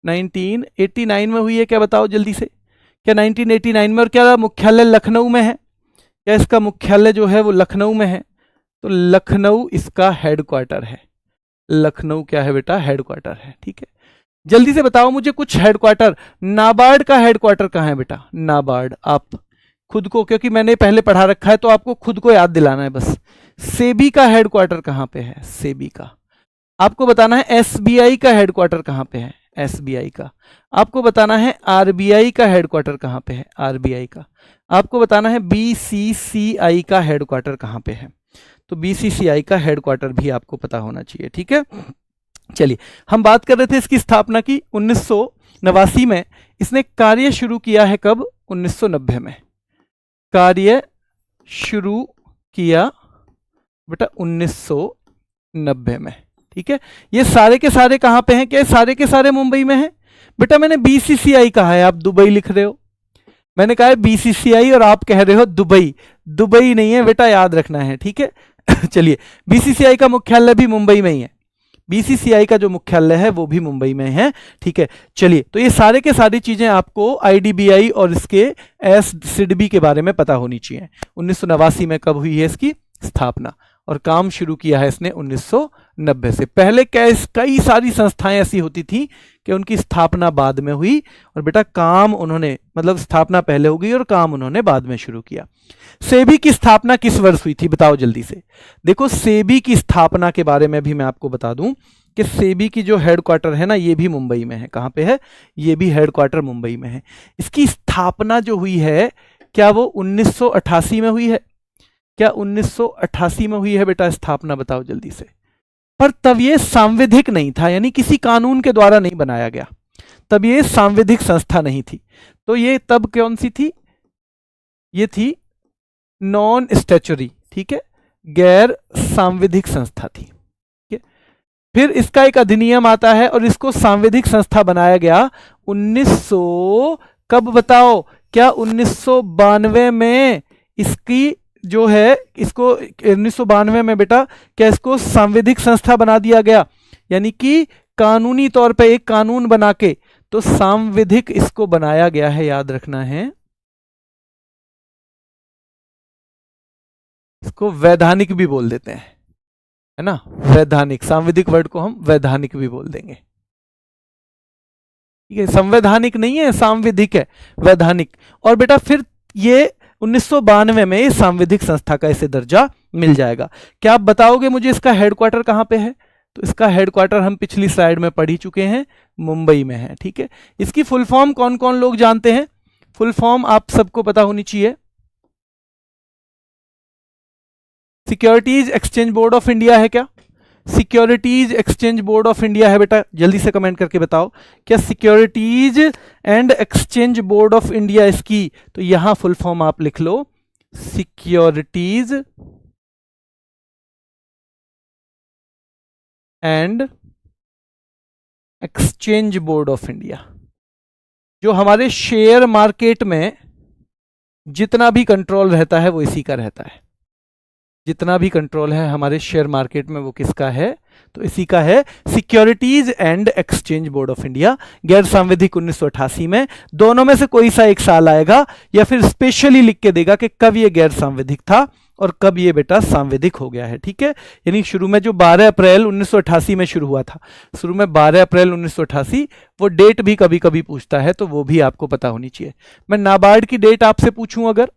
1989 में हुई है, क्या बताओ जल्दी से, क्या 1989 में? और क्या मुख्यालय लखनऊ में है? क्या इसका मुख्यालय जो है वो लखनऊ में है? तो लखनऊ इसका हेडक्वार्टर है। लखनऊ क्या है बेटा? हेडक्वार्टर है। ठीक है, जल्दी से बताओ मुझे कुछ हेडक्वार्टर। नाबार्ड का हेडक्वार्टर कहाँ है बेटा? नाबार्ड, आप खुद को, क्योंकि मैंने पहले पढ़ा रखा है तो आपको खुद को याद दिलाना है बस। सेबी का हेडक्वार्टर कहाँ पे है? सेबी का। आपको बताना है एसबीआई का हेडक्वार्टर कहाँ पे है? एसबीआई का। आपको बताना है आरबीआई का हेडक्वार्टर कहाँ पे है? आरबीआई का। आपको बताना है बीसीसीआई का हेडक्वार्टर कहाँ पे है? तो बीसीसीआई का हेडक्वार्टर भी आपको पता होना चाहिए। ठीक है, चलिए हम बात कर रहे थे इसकी स्थापना की 1989 में। इसने कार्य शुरू किया है कब? 1990 में। कार्य शुरू किया बेटा 1990 में। ठीक है, ये सारे के सारे कहां पे हैं? क्या सारे के सारे मुंबई में हैं? बेटा मैंने बीसीसीआई कहा है, आप दुबई लिख रहे हो। मैंने कहा है बीसीसीआई और आप कह रहे हो दुबई। दुबई नहीं है बेटा, याद रखना है। ठीक है चलिए, बीसीसीआई का मुख्यालय भी मुंबई में ही है। बीसीसीआई का जो मुख्यालय है वो भी मुंबई में है। ठीक है, चलिए, तो ये सारे के सारी चीजें आपको आईडीबीआई और इसके एससीडबी के बारे में पता होनी चाहिए। 1989 में कब हुई है इसकी स्थापना, और काम शुरू किया है इसने 1990 से। पहले कई सारी संस्थाएं ऐसी होती थी कि उनकी स्थापना बाद में हुई, और बेटा काम उन्होंने, मतलब स्थापना पहले हो गई और काम उन्होंने बाद में शुरू किया। सेबी की स्थापना किस वर्ष हुई थी? बताओ जल्दी से। देखो, सेबी की स्थापना के बारे में भी मैं आपको बता दूं कि सेबी की जो हेडक्वार्टर है ना, ये भी मुंबई में है। कहां पे है? ये भी हेडक्वार्टर मुंबई में है। इसकी स्थापना जो हुई है, क्या वो 1988 में हुई है? क्या 1988 में हुई है बेटा स्थापना? बताओ जल्दी से। पर तब ये सांविधिक नहीं था, यानी किसी कानून के द्वारा नहीं बनाया गया। तब ये सांविधिक संस्था नहीं थी। तो ये तब कौन सी थी? ये थी नॉन स्टैच्यूटरी। ठीक है, गैर सांविधिक संस्था थी। ठीक है, फिर इसका एक अधिनियम आता है और इसको सांविधिक संस्था बनाया गया 1900, कब बताओ? क्या 1992 में इसकी जो है, इसको 1992 में बेटा क्या इसको सांविधिक संस्था बना दिया गया, यानी कि कानूनी तौर पे एक कानून बना के तो सांविधिक इसको बनाया गया है। याद रखना है, इसको वैधानिक भी बोल देते हैं, है ना? वैधानिक, सांविधिक वर्ड को हम वैधानिक भी बोल देंगे। ठीक है, संवैधानिक नहीं है, सांविधिक है, वैधानिक। और बेटा फिर ये 1992 में सांविधिक संस्था का इसे दर्जा मिल जाएगा। क्या आप बताओगे मुझे इसका हेडक्वार्टर कहां पे है? तो इसका हेडक्वार्टर हम पिछली स्लाइड में पढ़ ही चुके हैं, मुंबई में है। ठीक है, इसकी फुल फॉर्म कौन कौन लोग जानते हैं? फुल फॉर्म आप सबको पता होनी चाहिए। Securities exchange board of India है क्या? Securities exchange board of India है बेटा? जल्दी से कमेंट करके बताओ, क्या securities and exchange board of India इसकी? तो यहां फुल फॉर्म आप लिख लो, securities and exchange board of India. जो हमारे शेयर मार्केट में जितना भी कंट्रोल रहता है वो इसी का रहता है। जितना भी कंट्रोल है हमारे शेयर मार्केट में वो किसका है? तो इसी का है, securities and exchange board of India. गैर सांविधिक 1988 में। दोनों में से कोई सा एक साल आएगा, या फिर स्पेशली लिख के देगा कि कब ये गैर सांविधिक था और कब ये बेटा सांविधिक हो गया है। ठीक है, यानी शुरू में जो 12 अप्रैल 1988 में शुरू हुआ था, शुरू में 12 अप्रैल 1988, वो डेट भी कभी कभी पूछता है, तो वो भी आपको पता होनी चाहिए। मैं नाबार्ड की डेट आपसे पूछूं, अगर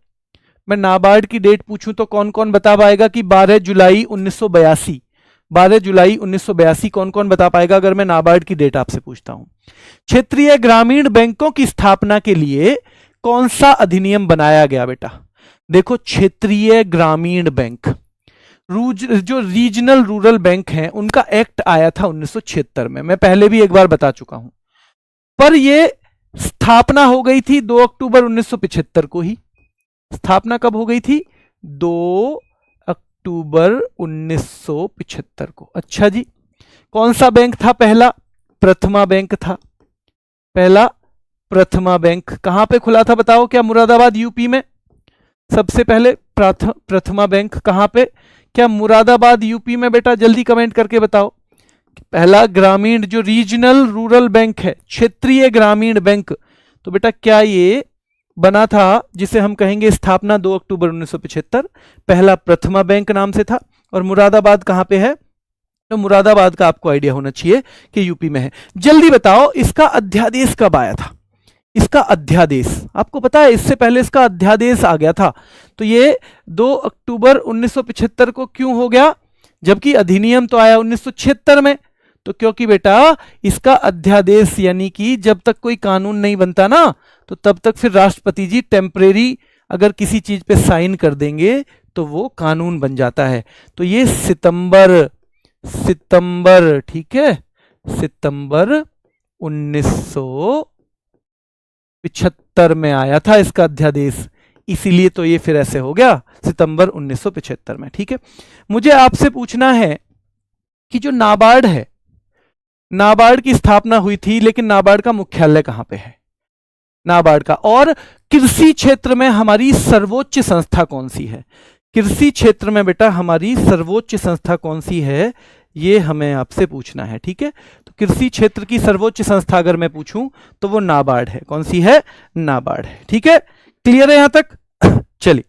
मैं नाबार्ड की डेट पूछूं तो कौन कौन बता पाएगा कि 12 जुलाई 1982? 12 जुलाई 1982 कौन कौन बता पाएगा अगर मैं नाबार्ड की डेट आपसे पूछता हूं? क्षेत्रीय ग्रामीण बैंकों की स्थापना के लिए कौन सा अधिनियम बनाया गया बेटा? देखो, क्षेत्रीय ग्रामीण बैंक, जो रीजनल रूरल बैंक हैं उनका एक्ट आया था 1976 में। मैं पहले भी एक बार बता चुका हूं, पर यह स्थापना हो गई थी 2 अक्टूबर 1975 को ही। स्थापना कब हो गई थी? 2 अक्टूबर 1975 को। अच्छा जी, कौन सा बैंक था पहला? प्रथमा बैंक था। पहला प्रथमा बैंक कहां पे खुला था बताओ? क्या मुरादाबाद यूपी में? सबसे पहले प्रथमा बैंक कहां पे? क्या मुरादाबाद यूपी में बेटा? जल्दी कमेंट करके बताओ। पहला ग्रामीण जो रीजनल रूरल बैंक है, क्षेत्रीय ग्रामीण बैंक, तो बेटा क्या ये बना था जिसे हम कहेंगे स्थापना 2 अक्टूबर 1975, पहला प्रथमा बैंक नाम से था। और मुरादाबाद कहां पे है? तो मुरादाबाद का आपको आइडिया होना चाहिए कि यूपी में है। जल्दी बताओ इसका अध्यादेश कब आया था? इसका अध्यादेश आपको पता है, इससे पहले इसका अध्यादेश आ गया था। तो ये 2 अक्टूबर 1975 को क्यों हो गया, जबकि अधिनियम तो आया 1976 में? तो क्योंकि बेटा इसका अध्यादेश यानी कि जब तक कोई कानून नहीं बनता ना, तो तब तक फिर राष्ट्रपति जी टेम्परेरी अगर किसी चीज पे साइन कर देंगे तो वो कानून बन जाता है। तो ये सितंबर, ठीक है, सितंबर 1975 में आया था इसका अध्यादेश, इसीलिए तो ये फिर ऐसे हो गया सितंबर 1975 में। ठीक है, मुझे आपसे पूछना है कि जो नाबार्ड है, नाबार्ड की स्थापना हुई थी, लेकिन नाबार्ड का मुख्यालय कहां पे है? नाबार्ड का, और कृषि क्षेत्र में हमारी सर्वोच्च संस्था कौन सी है? कृषि क्षेत्र में बेटा हमारी सर्वोच्च संस्था कौन सी है, ये हमें आपसे पूछना है। ठीक है, तो कृषि क्षेत्र की सर्वोच्च संस्था अगर मैं पूछूं तो वो नाबार्ड है। कौन सी है? नाबार्ड है। ठीक है, क्लियर है यहां तक? चलिए,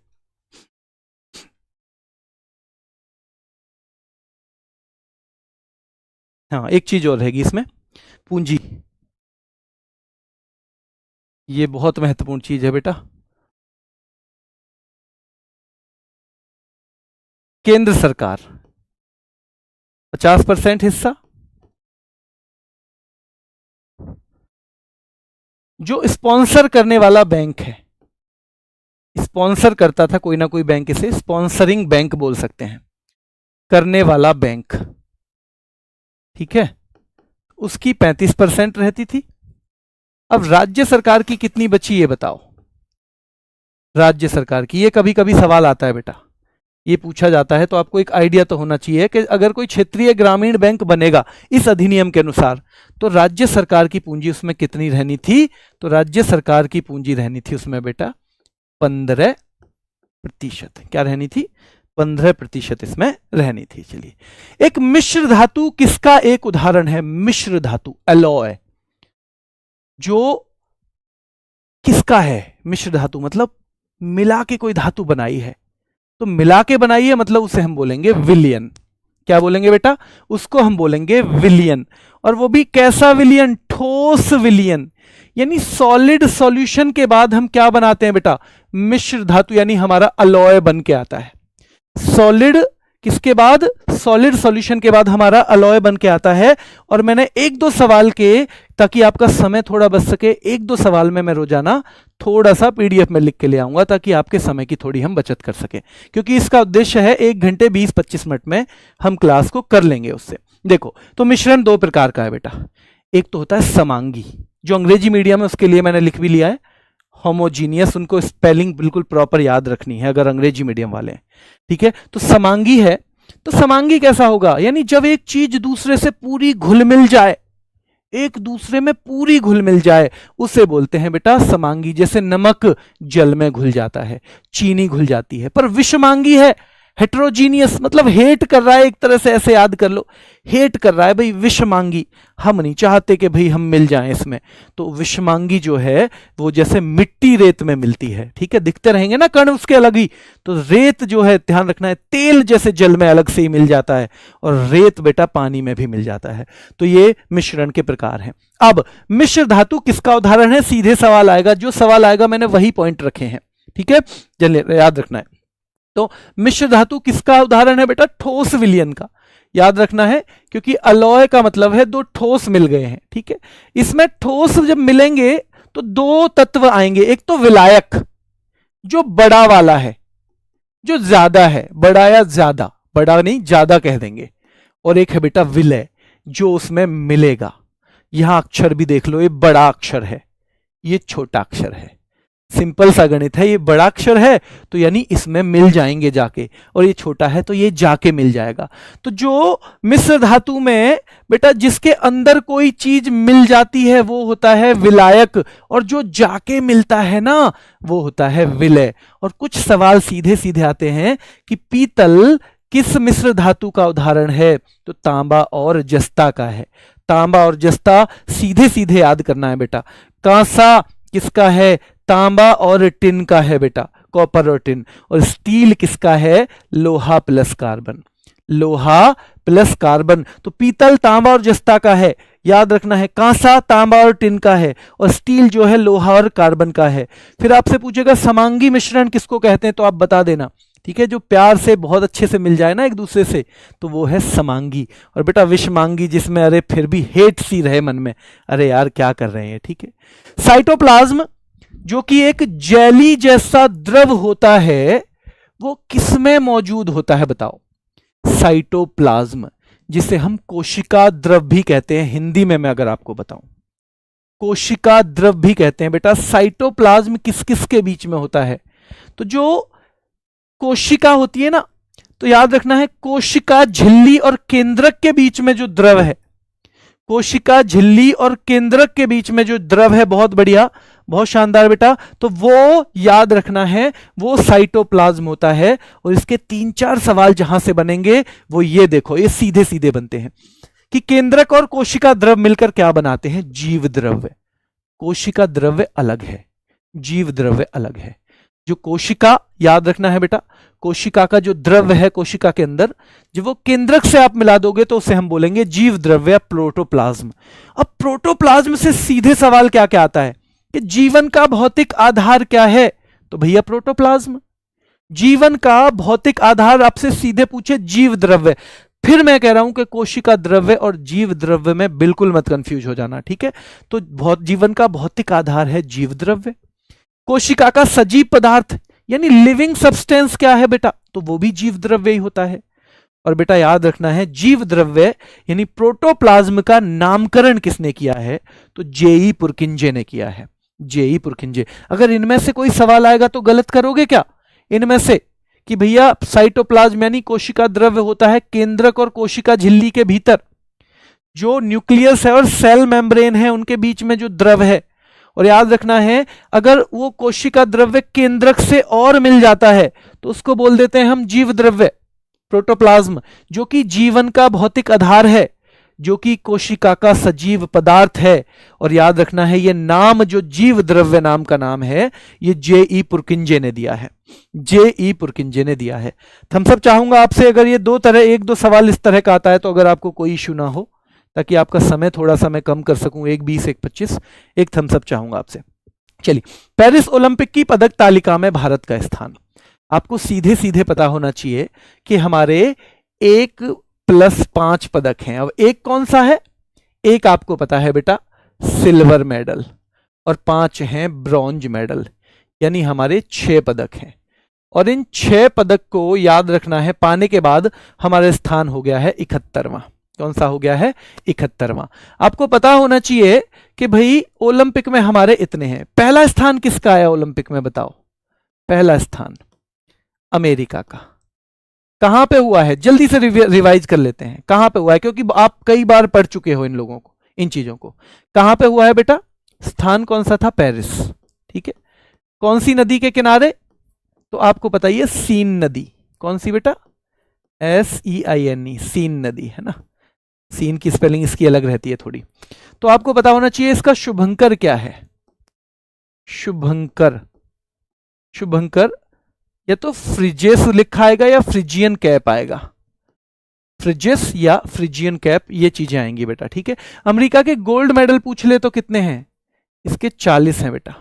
हाँ एक चीज और रहेगी इसमें, पूंजी। ये बहुत महत्वपूर्ण चीज है बेटा। केंद्र सरकार 50% हिस्सा, जो स्पॉन्सर करने वाला बैंक है, स्पॉन्सर करता था कोई ना कोई बैंक, इसे स्पॉन्सरिंग बैंक बोल सकते हैं, करने वाला बैंक। ठीक है, उसकी 35% रहती थी। अब राज्य सरकार की कितनी बची ये बताओ? राज्य सरकार की, ये कभी कभी सवाल आता है बेटा, ये पूछा जाता है, तो आपको एक आइडिया तो होना चाहिए कि अगर कोई क्षेत्रीय ग्रामीण बैंक बनेगा इस अधिनियम के अनुसार, तो राज्य सरकार की पूंजी उसमें कितनी रहनी थी? तो राज्य सरकार की पूंजी रहनी थी उसमें बेटा 15%। क्या रहनी थी? 15% इसमें रहनी थी। चलिए, एक मिश्र धातु किसका एक उदाहरण है? मिश्र धातु, एलॉय, जो किसका है? मिश्र धातु मतलब मिला के कोई धातु बनाई है, तो मिला के बनाई है मतलब उसे हम बोलेंगे विलयन। क्या बोलेंगे बेटा? उसको हम बोलेंगे विलयन। और वो भी कैसा विलयन? ठोस विलयन, यानी सॉलिड सॉल्यूशन के बाद हम क्या बनाते हैं बेटा? मिश्र धातु, यानी हमारा अलॉय बन के आता है। सॉलिड किसके बाद? सॉलिड सॉल्यूशन के बाद हमारा अलॉय बन के आता है। और मैंने एक दो सवाल के, ताकि आपका समय थोड़ा बच सके, एक दो सवाल में मैं रोजाना थोड़ा सा पीडीएफ में लिख के ले आऊंगा, ताकि आपके समय की थोड़ी हम बचत कर सके, क्योंकि इसका उद्देश्य है 1 घंटे 20-25 मिनट में हम क्लास को कर लेंगे उससे। देखो, तो मिश्रण 2 प्रकार का है बेटा। एक तो होता है समांगी, जो अंग्रेजी मीडियम है उसके लिए मैंने लिख भी लिया है, होमोजीनियस, उनको स्पेलिंग बिल्कुल प्रॉपर याद रखनी है अगर अंग्रेजी मीडियम वाले हैं। ठीक है, तो समांगी है। तो समांगी कैसा होगा? यानी जब एक चीज दूसरे से पूरी घुल मिल जाए, एक दूसरे में पूरी घुल मिल जाए, उसे बोलते हैं बेटा समांगी। जैसे नमक जल में घुल जाता है, चीनी घुल जाती है। पर विषमांगी है, हेट्रोजीनियस, मतलब हेट कर रहा है, एक तरह से ऐसे याद कर लो, हेट कर रहा है भाई, विषमांगी। हम नहीं चाहते कि भाई हम मिल जाएं इसमें, तो विषमांगी जो है वो जैसे मिट्टी रेत में मिलती है। ठीक है, दिखते रहेंगे ना कण उसके अलग ही, तो रेत जो है ध्यान रखना है, तेल जैसे जल में अलग से ही मिल जाता है, और रेत बेटा पानी में भी मिल जाता है। तो ये मिश्रण के प्रकार हैं। अब मिश्र धातु किसका उदाहरण है? सीधे सवाल आएगा, जो सवाल आएगा मैंने वही पॉइंट रखे हैं। ठीक है, चलिए याद रखना है। तो मिश्र धातु किसका उदाहरण है बेटा? ठोस विलयन का। याद रखना है, क्योंकि अलॉय का मतलब है दो ठोस मिल गए हैं। ठीक है, इसमें ठोस जब मिलेंगे तो 2 तत्व आएंगे। एक तो विलायक, जो बड़ा वाला है, जो ज्यादा है, बड़ा या ज्यादा, बड़ा नहीं ज्यादा कह देंगे। और एक है बेटा विलय, जो उसमें मिलेगा। यहां अक्षर भी देख लो, ये बड़ा अक्षर है, ये छोटा अक्षर है। सिंपल सा गणित है, ये बड़ा अक्षर है तो यानी इसमें मिल जाएंगे जाके, और ये छोटा है तो ये जाके मिल जाएगा। तो जो मिश्र धातु में बेटा जिसके अंदर कोई चीज मिल जाती है वो होता है विलायक, और जो जाके मिलता है ना वो होता है विलय। और कुछ सवाल सीधे सीधे आते हैं कि पीतल किस मिश्र धातु का उदाहरण है? तो तांबा और जस्ता का है। तांबा और जस्ता सीधे सीधे याद करना है बेटा। कांसा किसका है? तांबा और टिन का है बेटा, कॉपर और टिन। और स्टील किसका है? लोहा प्लस कार्बन, लोहा प्लस कार्बन। तो पीतल तांबा और जस्ता का है, याद रखना है। कांसा तांबा और टिन का है, और स्टील जो है लोहा और कार्बन का है। फिर आपसे पूछेगा समांगी मिश्रण किसको कहते हैं, तो आप बता देना, ठीक है। जो प्यार से बहुत अच्छे से मिल जाए ना एक दूसरे से, तो वो है समांगी। और बेटा विषमांगी जिसमें अरे फिर भी हेट सी रहे मन में, अरे यार क्या कर रहे हैं, ठीक है। साइटोप्लाज्म जो कि एक जेली जैसा द्रव होता है, वो किसमें मौजूद होता है बताओ? साइटोप्लाज्म, जिसे हम कोशिका द्रव भी कहते हैं, हिंदी में मैं अगर आपको बताऊं कोशिका द्रव भी कहते हैं। बेटा साइटोप्लाज्म किस किस के बीच में होता है? तो जो कोशिका होती है ना, तो याद रखना है कोशिका झिल्ली और केंद्रक के बीच में जो द्रव है, कोशिका झिल्ली और केंद्रक के बीच में जो द्रव है, बहुत बढ़िया, बहुत शानदार बेटा, तो वो याद रखना है, वो साइटोप्लाज्म होता है। और इसके 3-4 सवाल जहां से बनेंगे वो ये देखो, ये सीधे सीधे बनते हैं कि केंद्रक और कोशिका द्रव मिलकर क्या बनाते हैं? जीव द्रव्य। कोशिका द्रव्य अलग है, जीव द्रव्य अलग है। जो कोशिका, याद रखना है बेटा, कोशिका का जो द्रव्य है कोशिका के अंदर, जब वो केंद्रक से आप मिला दोगे तो उसे हम बोलेंगे जीव द्रव्य, प्रोटोप्लाज्म। अब प्रोटोप्लाज्म से सीधे सवाल क्या क्या आता है कि जीवन का भौतिक आधार क्या है? तो भैया प्रोटोप्लाज्म। जीवन का भौतिक आधार आपसे सीधे पूछे जीव द्रव्य। फिर मैं कह रहा हूं कि कोशिका द्रव्य और जीव द्रव्य में बिल्कुल मत कंफ्यूज हो जाना, ठीक है। तो जीवन का भौतिक आधार है जीव द्रव्य। कोशिका का सजीव पदार्थ यानी लिविंग सब्सटेंस क्या है बेटा? तो वो भी जीव द्रव्य ही होता है। और बेटा याद रखना है जीव द्रव्य यानी प्रोटोप्लाज्म का नामकरण किसने किया है? तो जेई पुरकिंजे ने किया है, जेई पुरकिंजे। अगर इनमें से कोई सवाल आएगा तो गलत करोगे क्या इनमें से? कि भैया साइटोप्लाज्म यानी कोशिका द्रव्य होता है केंद्रक और कोशिका झिल्ली के भीतर, जो न्यूक्लियस है और सेल मेम्ब्रेन है उनके बीच में जो द्रव है। और याद रखना है अगर वो कोशिका द्रव्य केंद्रक से और मिल जाता है तो उसको बोल देते हैं हम जीव द्रव्य, प्रोटोप्लाज्म, जो कि जीवन का भौतिक आधार है, जो कि कोशिका का सजीव पदार्थ है। और याद रखना है ये नाम जो जीव द्रव्य नाम का नाम है, ये जेई पुरकिंजे ने दिया है, जेई पुरकिंजे ने दिया है। थम्सअप चाहूंगा आपसे, अगर ये एक दो सवाल इस तरह का आता है तो अगर आपको कोई इशू ना हो, ताकि आपका समय थोड़ा सा मैं कम कर सकूं, 1:20 1:25, एक थम्सअप चाहूंगा आपसे। चलिए, पेरिस ओलंपिक की पदक तालिका में भारत का स्थान आपको सीधे सीधे पता होना चाहिए कि हमारे 1+5 पदक हैं। अब एक कौन सा है? एक आपको पता है बेटा सिल्वर मेडल, और 5 हैं ब्रॉन्ज मेडल, यानी हमारे 6 पदक हैं। और इन 6 पदक को याद रखना है, पाने के बाद हमारा स्थान हो गया है 71वां। कौन सा हो गया है? 71वां। आपको पता होना चाहिए कि भाई ओलंपिक में हमारे इतने हैं। पहला स्थान किसका आया ओलंपिक में बताओ? पहला स्थान अमेरिका का। कहां पे हुआ है? जल्दी से रिवाइज कर लेते हैं, कहां पे हुआ है, क्योंकि आप कई बार पढ़ चुके हो इन लोगों को, इन चीजों को। कहां पे हुआ है बेटा? स्थान कौन सा था? पेरिस, ठीक है। कौन सी नदी के किनारे? तो आपको पता ही है, सीन नदी। कौन सी बेटा? SEINE, सीन नदी, है ना। सीन की स्पेलिंग इसकी अलग रहती है थोड़ी। तो आपको पता होना चाहिए इसका शुभंकर क्या है? शुभंकर, शुभंकर या तो फ्रिजेस लिखा आएगा या फ्रिजियन कैप आएगा, फ्रिजेस या फ्रिजियन कैप, ये चीजें आएंगी बेटा, ठीक है। अमेरिका के गोल्ड मेडल पूछ ले तो कितने हैं? इसके 40 हैं बेटा।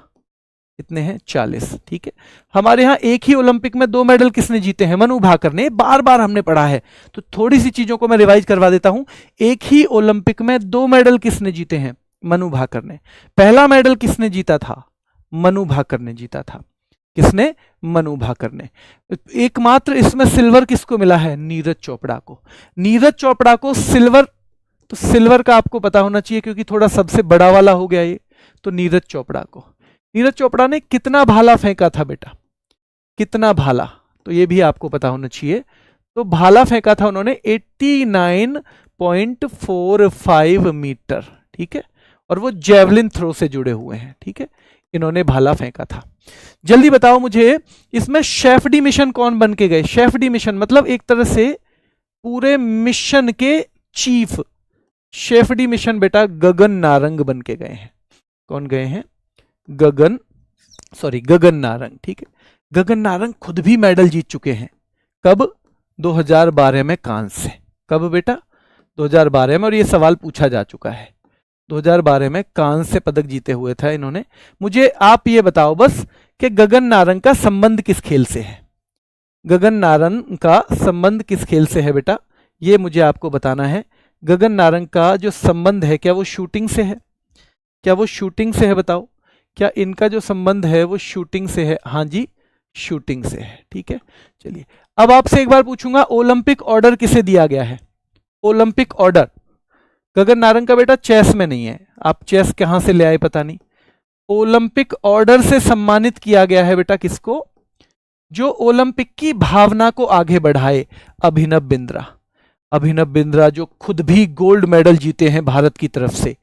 कितने हैं? 40, ठीक है। हमारे यहां एक ही ओलंपिक में 2 मेडल किसने जीते हैं? मनु भाकर ने। बार बार हमने पढ़ा है, तो थोड़ी सी चीजों को मैं रिवाइज करवा देता हूं। एक ही ओलंपिक में 2 मेडल किसने जीते हैं? मनु भाकर ने। पहला मेडल किसने जीता था? मनु भाकर ने जीता था। किसने? मनु भाकर ने। एकमात्र इसमें सिल्वर किसको मिला है? नीरज चोपड़ा को। नीरज चोपड़ा को सिल्वर, तो सिल्वर का आपको पता होना चाहिए क्योंकि थोड़ा सबसे बड़ा वाला हो गया ये, तो नीरज चोपड़ा को। नीरज चोपड़ा ने कितना भाला फेंका था बेटा? कितना भाला? तो ये भी आपको पता होना चाहिए। तो भाला फेंका था उन्होंने 89.45 मीटर, ठीक है। और वो जेवलिन थ्रो से जुड़े हुए हैं, ठीक है। इन्होंने भाला फेंका था। जल्दी बताओ मुझे, इसमें शेफडी मिशन कौन बन के गए? शेफडी मिशन मतलब एक तरह से पूरे मिशन के चीफ। शेफडी मिशन बेटा गगन नारंग बन के गए हैं। कौन गए हैं? गगन सॉरी गगन नारंग, ठीक है। गगन नारंग खुद भी मेडल जीत चुके हैं। कब? 2012 में कांस्य। कब बेटा? 2012 में, और ये सवाल पूछा जा चुका है। 2012 में कांस्य पदक जीते हुए था इन्होंने। मुझे आप ये बताओ बस कि गगन नारंग का संबंध किस खेल से है? गगन नारंग का संबंध किस खेल से है बेटा? ये मुझे आपको बताना है। गगन नारंग का जो संबंध है, क्या वो शूटिंग से है? क्या वो शूटिंग से है? बताओ, क्या इनका जो संबंध है वो शूटिंग से है? हाँ जी, शूटिंग से है, ठीक है। चलिए, अब आपसे एक बार पूछूंगा, ओलंपिक ऑर्डर किसे दिया गया है? ओलंपिक ऑर्डर गगन नारंग का बेटा चेस में नहीं है। आप चेस कहां से ले आए पता नहीं। ओलंपिक ऑर्डर से सम्मानित किया गया है बेटा किसको? जो ओलंपिक की भावना को आगे बढ़ाए, अभिनव बिंद्रा। अभिनव बिंद्रा जो खुद भी गोल्ड मेडल जीते हैं भारत की तरफ से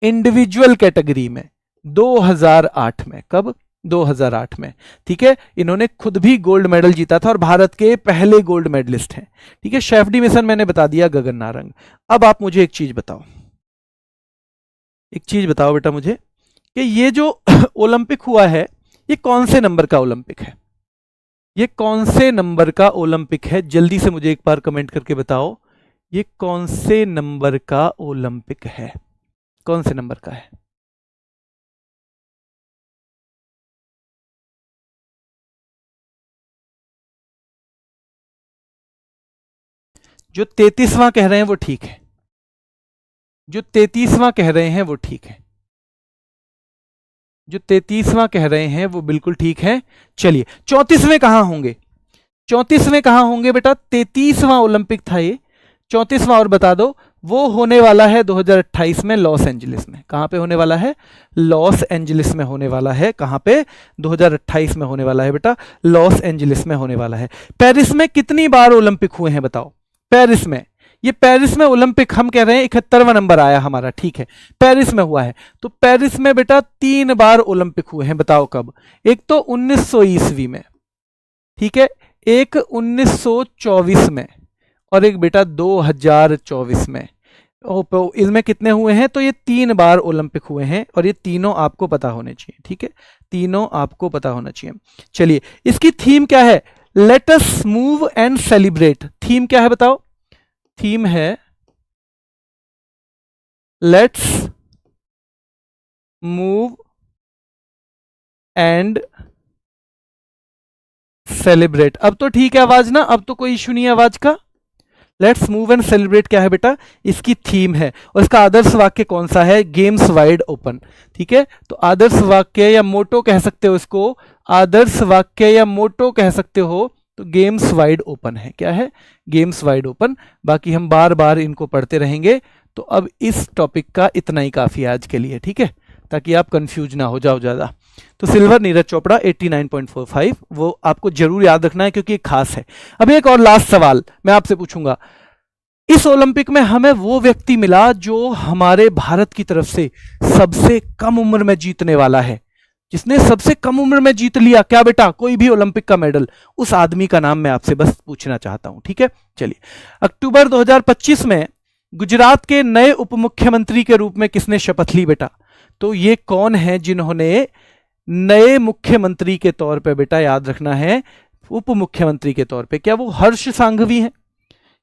इंडिविजुअल कैटेगरी में 2008 में। कब? 2008 में, ठीक है। इन्होंने खुद भी गोल्ड मेडल जीता था और भारत के पहले गोल्ड मेडलिस्ट हैं, ठीक है। शेफडी मिशन मैंने बता दिया, गगन नारंग। अब आप मुझे एक चीज बताओ, एक चीज बताओ बेटा मुझे कि ये जो ओलंपिक हुआ है ये कौन से नंबर का ओलंपिक है? ये कौन से नंबर का ओलंपिक है? जल्दी से मुझे एक बार कमेंट करके बताओ, ये कौन से नंबर का ओलंपिक है? कौन से नंबर का है? जो 33वां कह रहे हैं वो ठीक है, जो 33वां कह रहे हैं वो ठीक है, जो 33वां कह रहे हैं वो बिल्कुल ठीक है। चलिए, 34वें कहां होंगे? 34वें कहां होंगे बेटा? 33वां ओलंपिक था ये, 34वां और बता दो। वो होने वाला है 2028 में लॉस एंजलिस में। कहां पे होने वाला है? लॉस एंजलिस में होने वाला है। कहां पे? 2028 में होने वाला है बेटा, लॉस एंजलिस में होने वाला है। पेरिस में कितनी बार ओलंपिक हुए हैं बताओ? पेरिस में, ये पेरिस में ओलंपिक हम कह रहे हैं 71वां नंबर आया हमारा, ठीक है। पेरिस में हुआ है, तो पेरिस में बेटा 3 बार ओलंपिक हुए हैं। बताओ कब? एक तो 1900 ईस्वी में, ठीक है, एक 1924 में, और एक बेटा 2024 में। इसमें कितने हुए हैं? तो ये 3 बार ओलंपिक हुए हैं और ये तीनों आपको पता होने चाहिए, ठीक है। तीनों आपको पता होना चाहिए। चलिए, इसकी थीम क्या है? Let us move and celebrate. Theme क्या है बताओ? थीम है लेट्स मूव एंड सेलिब्रेट। अब तो ठीक है आवाज ना, अब तो कोई इशू नहीं है आवाज का। लेट्स मूव एंड सेलिब्रेट क्या है बेटा? इसकी थीम है। और इसका आदर्श वाक्य कौन सा है? गेम्स वाइड ओपन, ठीक है। तो आदर्श वाक्य या मोटो कह सकते हो इसको, आदर्श वाक्य या मोटो कह सकते हो, तो गेम्स वाइड ओपन है। क्या है? Games wide open. बाकी हम बार बार इनको पढ़ते रहेंगे। तो अब इस टॉपिक का इतना ही काफी है आज के लिए, ठीक है, ताकि आप कंफ्यूज ना हो जाओ ज्यादा। तो सिल्वर नीरज चोपड़ा 89.45, वो आपको जरूर याद रखना है क्योंकि खास है। अब एक और लास्ट सवाल मैं आपसे पूछूंगा, इस ओलंपिक में हमें वो व्यक्ति मिला जो हमारे भारत की तरफ से सबसे कम उम्र में जीतने वाला है, जिसने सबसे कम उम्र में जीत लिया। क्या बेटा? कोई भी ओलंपिक का मेडल। उस आदमी का नाम मैं आपसे बस पूछना चाहता हूं, ठीक है। चलिए, अक्टूबर 2025 में गुजरात के नए उप मुख्यमंत्री के रूप में किसने शपथ ली बेटा? तो ये कौन है जिन्होंने नए मुख्यमंत्री के तौर पे, बेटा याद रखना है, उप मुख्यमंत्री के तौर पे? क्या वो हर्ष सांघवी हैं?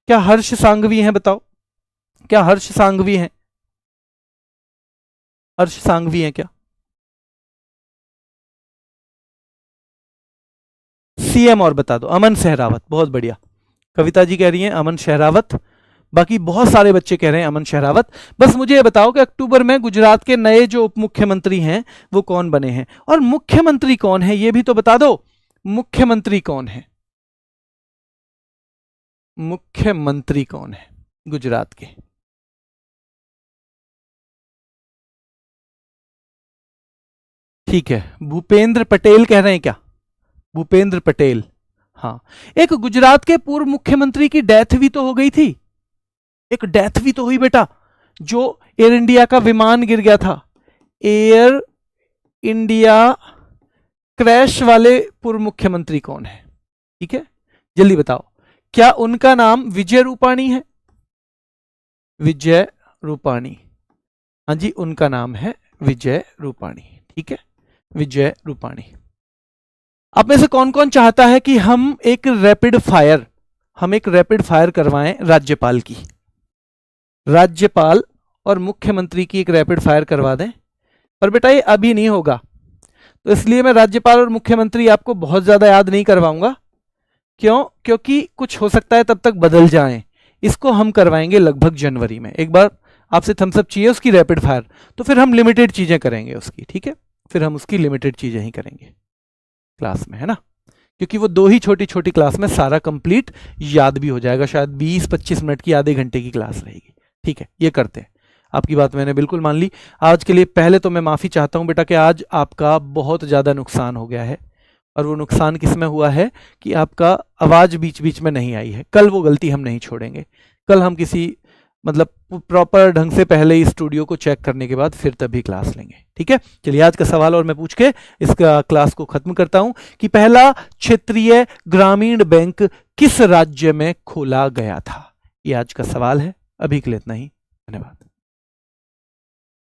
क्या हर्ष सांघवी हैं? बताओ, क्या हर्ष सांघवी हैं? हर्ष सांघवी हैं क्या? सीएम और बता दो। अमन शेरावत, बहुत बढ़िया। कविता जी कह रही हैं अमन शेरावत, बाकी बहुत सारे बच्चे कह रहे हैं अमन शेरावत। बस मुझे ये बताओ कि अक्टूबर में गुजरात के नए जो उप मुख्यमंत्री हैं वो कौन बने हैं, और मुख्यमंत्री कौन है ये भी तो बता दो। मुख्यमंत्री कौन है? मुख्यमंत्री कौन है गुजरात के? ठीक है, भूपेंद्र पटेल कह रहे हैं क्या? भूपेंद्र पटेल, हाँ। एक गुजरात के पूर्व मुख्यमंत्री की डेथ भी तो हो गई थी, एक डेथ भी तो हुई बेटा, जो एयर इंडिया का विमान गिर गया था। एयर इंडिया क्रैश वाले पूर्व मुख्यमंत्री कौन है? ठीक है, जल्दी बताओ। क्या उनका नाम विजय रूपाणी है? विजय रूपाणी, हाँ जी, उनका नाम है विजय रूपाणी, ठीक है। विजय रूपाणी। आप में से कौन कौन चाहता है कि हम एक रैपिड फायर करवाएं राज्यपाल की? राज्यपाल और मुख्यमंत्री की एक रैपिड फायर करवा दें। पर बेटा ये अभी नहीं होगा, तो इसलिए मैं राज्यपाल और मुख्यमंत्री आपको बहुत ज्यादा याद नहीं करवाऊंगा। क्यों? क्योंकि कुछ हो सकता है तब तक बदल जाएं। इसको हम करवाएंगे लगभग जनवरी में। एक बार आपसे थम्सअप चाहिए उसकी रैपिड फायर, तो फिर हम लिमिटेड चीजें करेंगे उसकी, ठीक है? फिर हम उसकी लिमिटेड चीजें ही करेंगे क्लास में, है ना? क्योंकि वो 2 ही छोटी छोटी क्लास में सारा कंप्लीट याद भी हो जाएगा। शायद 20-25 मिनट की आधे घंटे की क्लास रहेगी। ठीक है, ये करते हैं। आपकी बात मैंने बिल्कुल मान ली। आज के लिए पहले तो मैं माफ़ी चाहता हूं बेटा कि आज आपका बहुत ज़्यादा नुकसान हो गया है। और वो नुकसान किस में हुआ है कि आपका आवाज़ बीच बीच में नहीं आई है। कल वो गलती हम नहीं छोड़ेंगे। कल हम किसी मतलब प्रॉपर ढंग से पहले ही स्टूडियो को चेक करने के बाद फिर तभी क्लास लेंगे। ठीक है, चलिए आज का सवाल और मैं पूछ के इसका क्लास को खत्म करता हूं कि पहला क्षेत्रीय ग्रामीण बैंक किस राज्य में खोला गया था? ये आज का सवाल है। अभी के लिए इतना ही। धन्यवाद।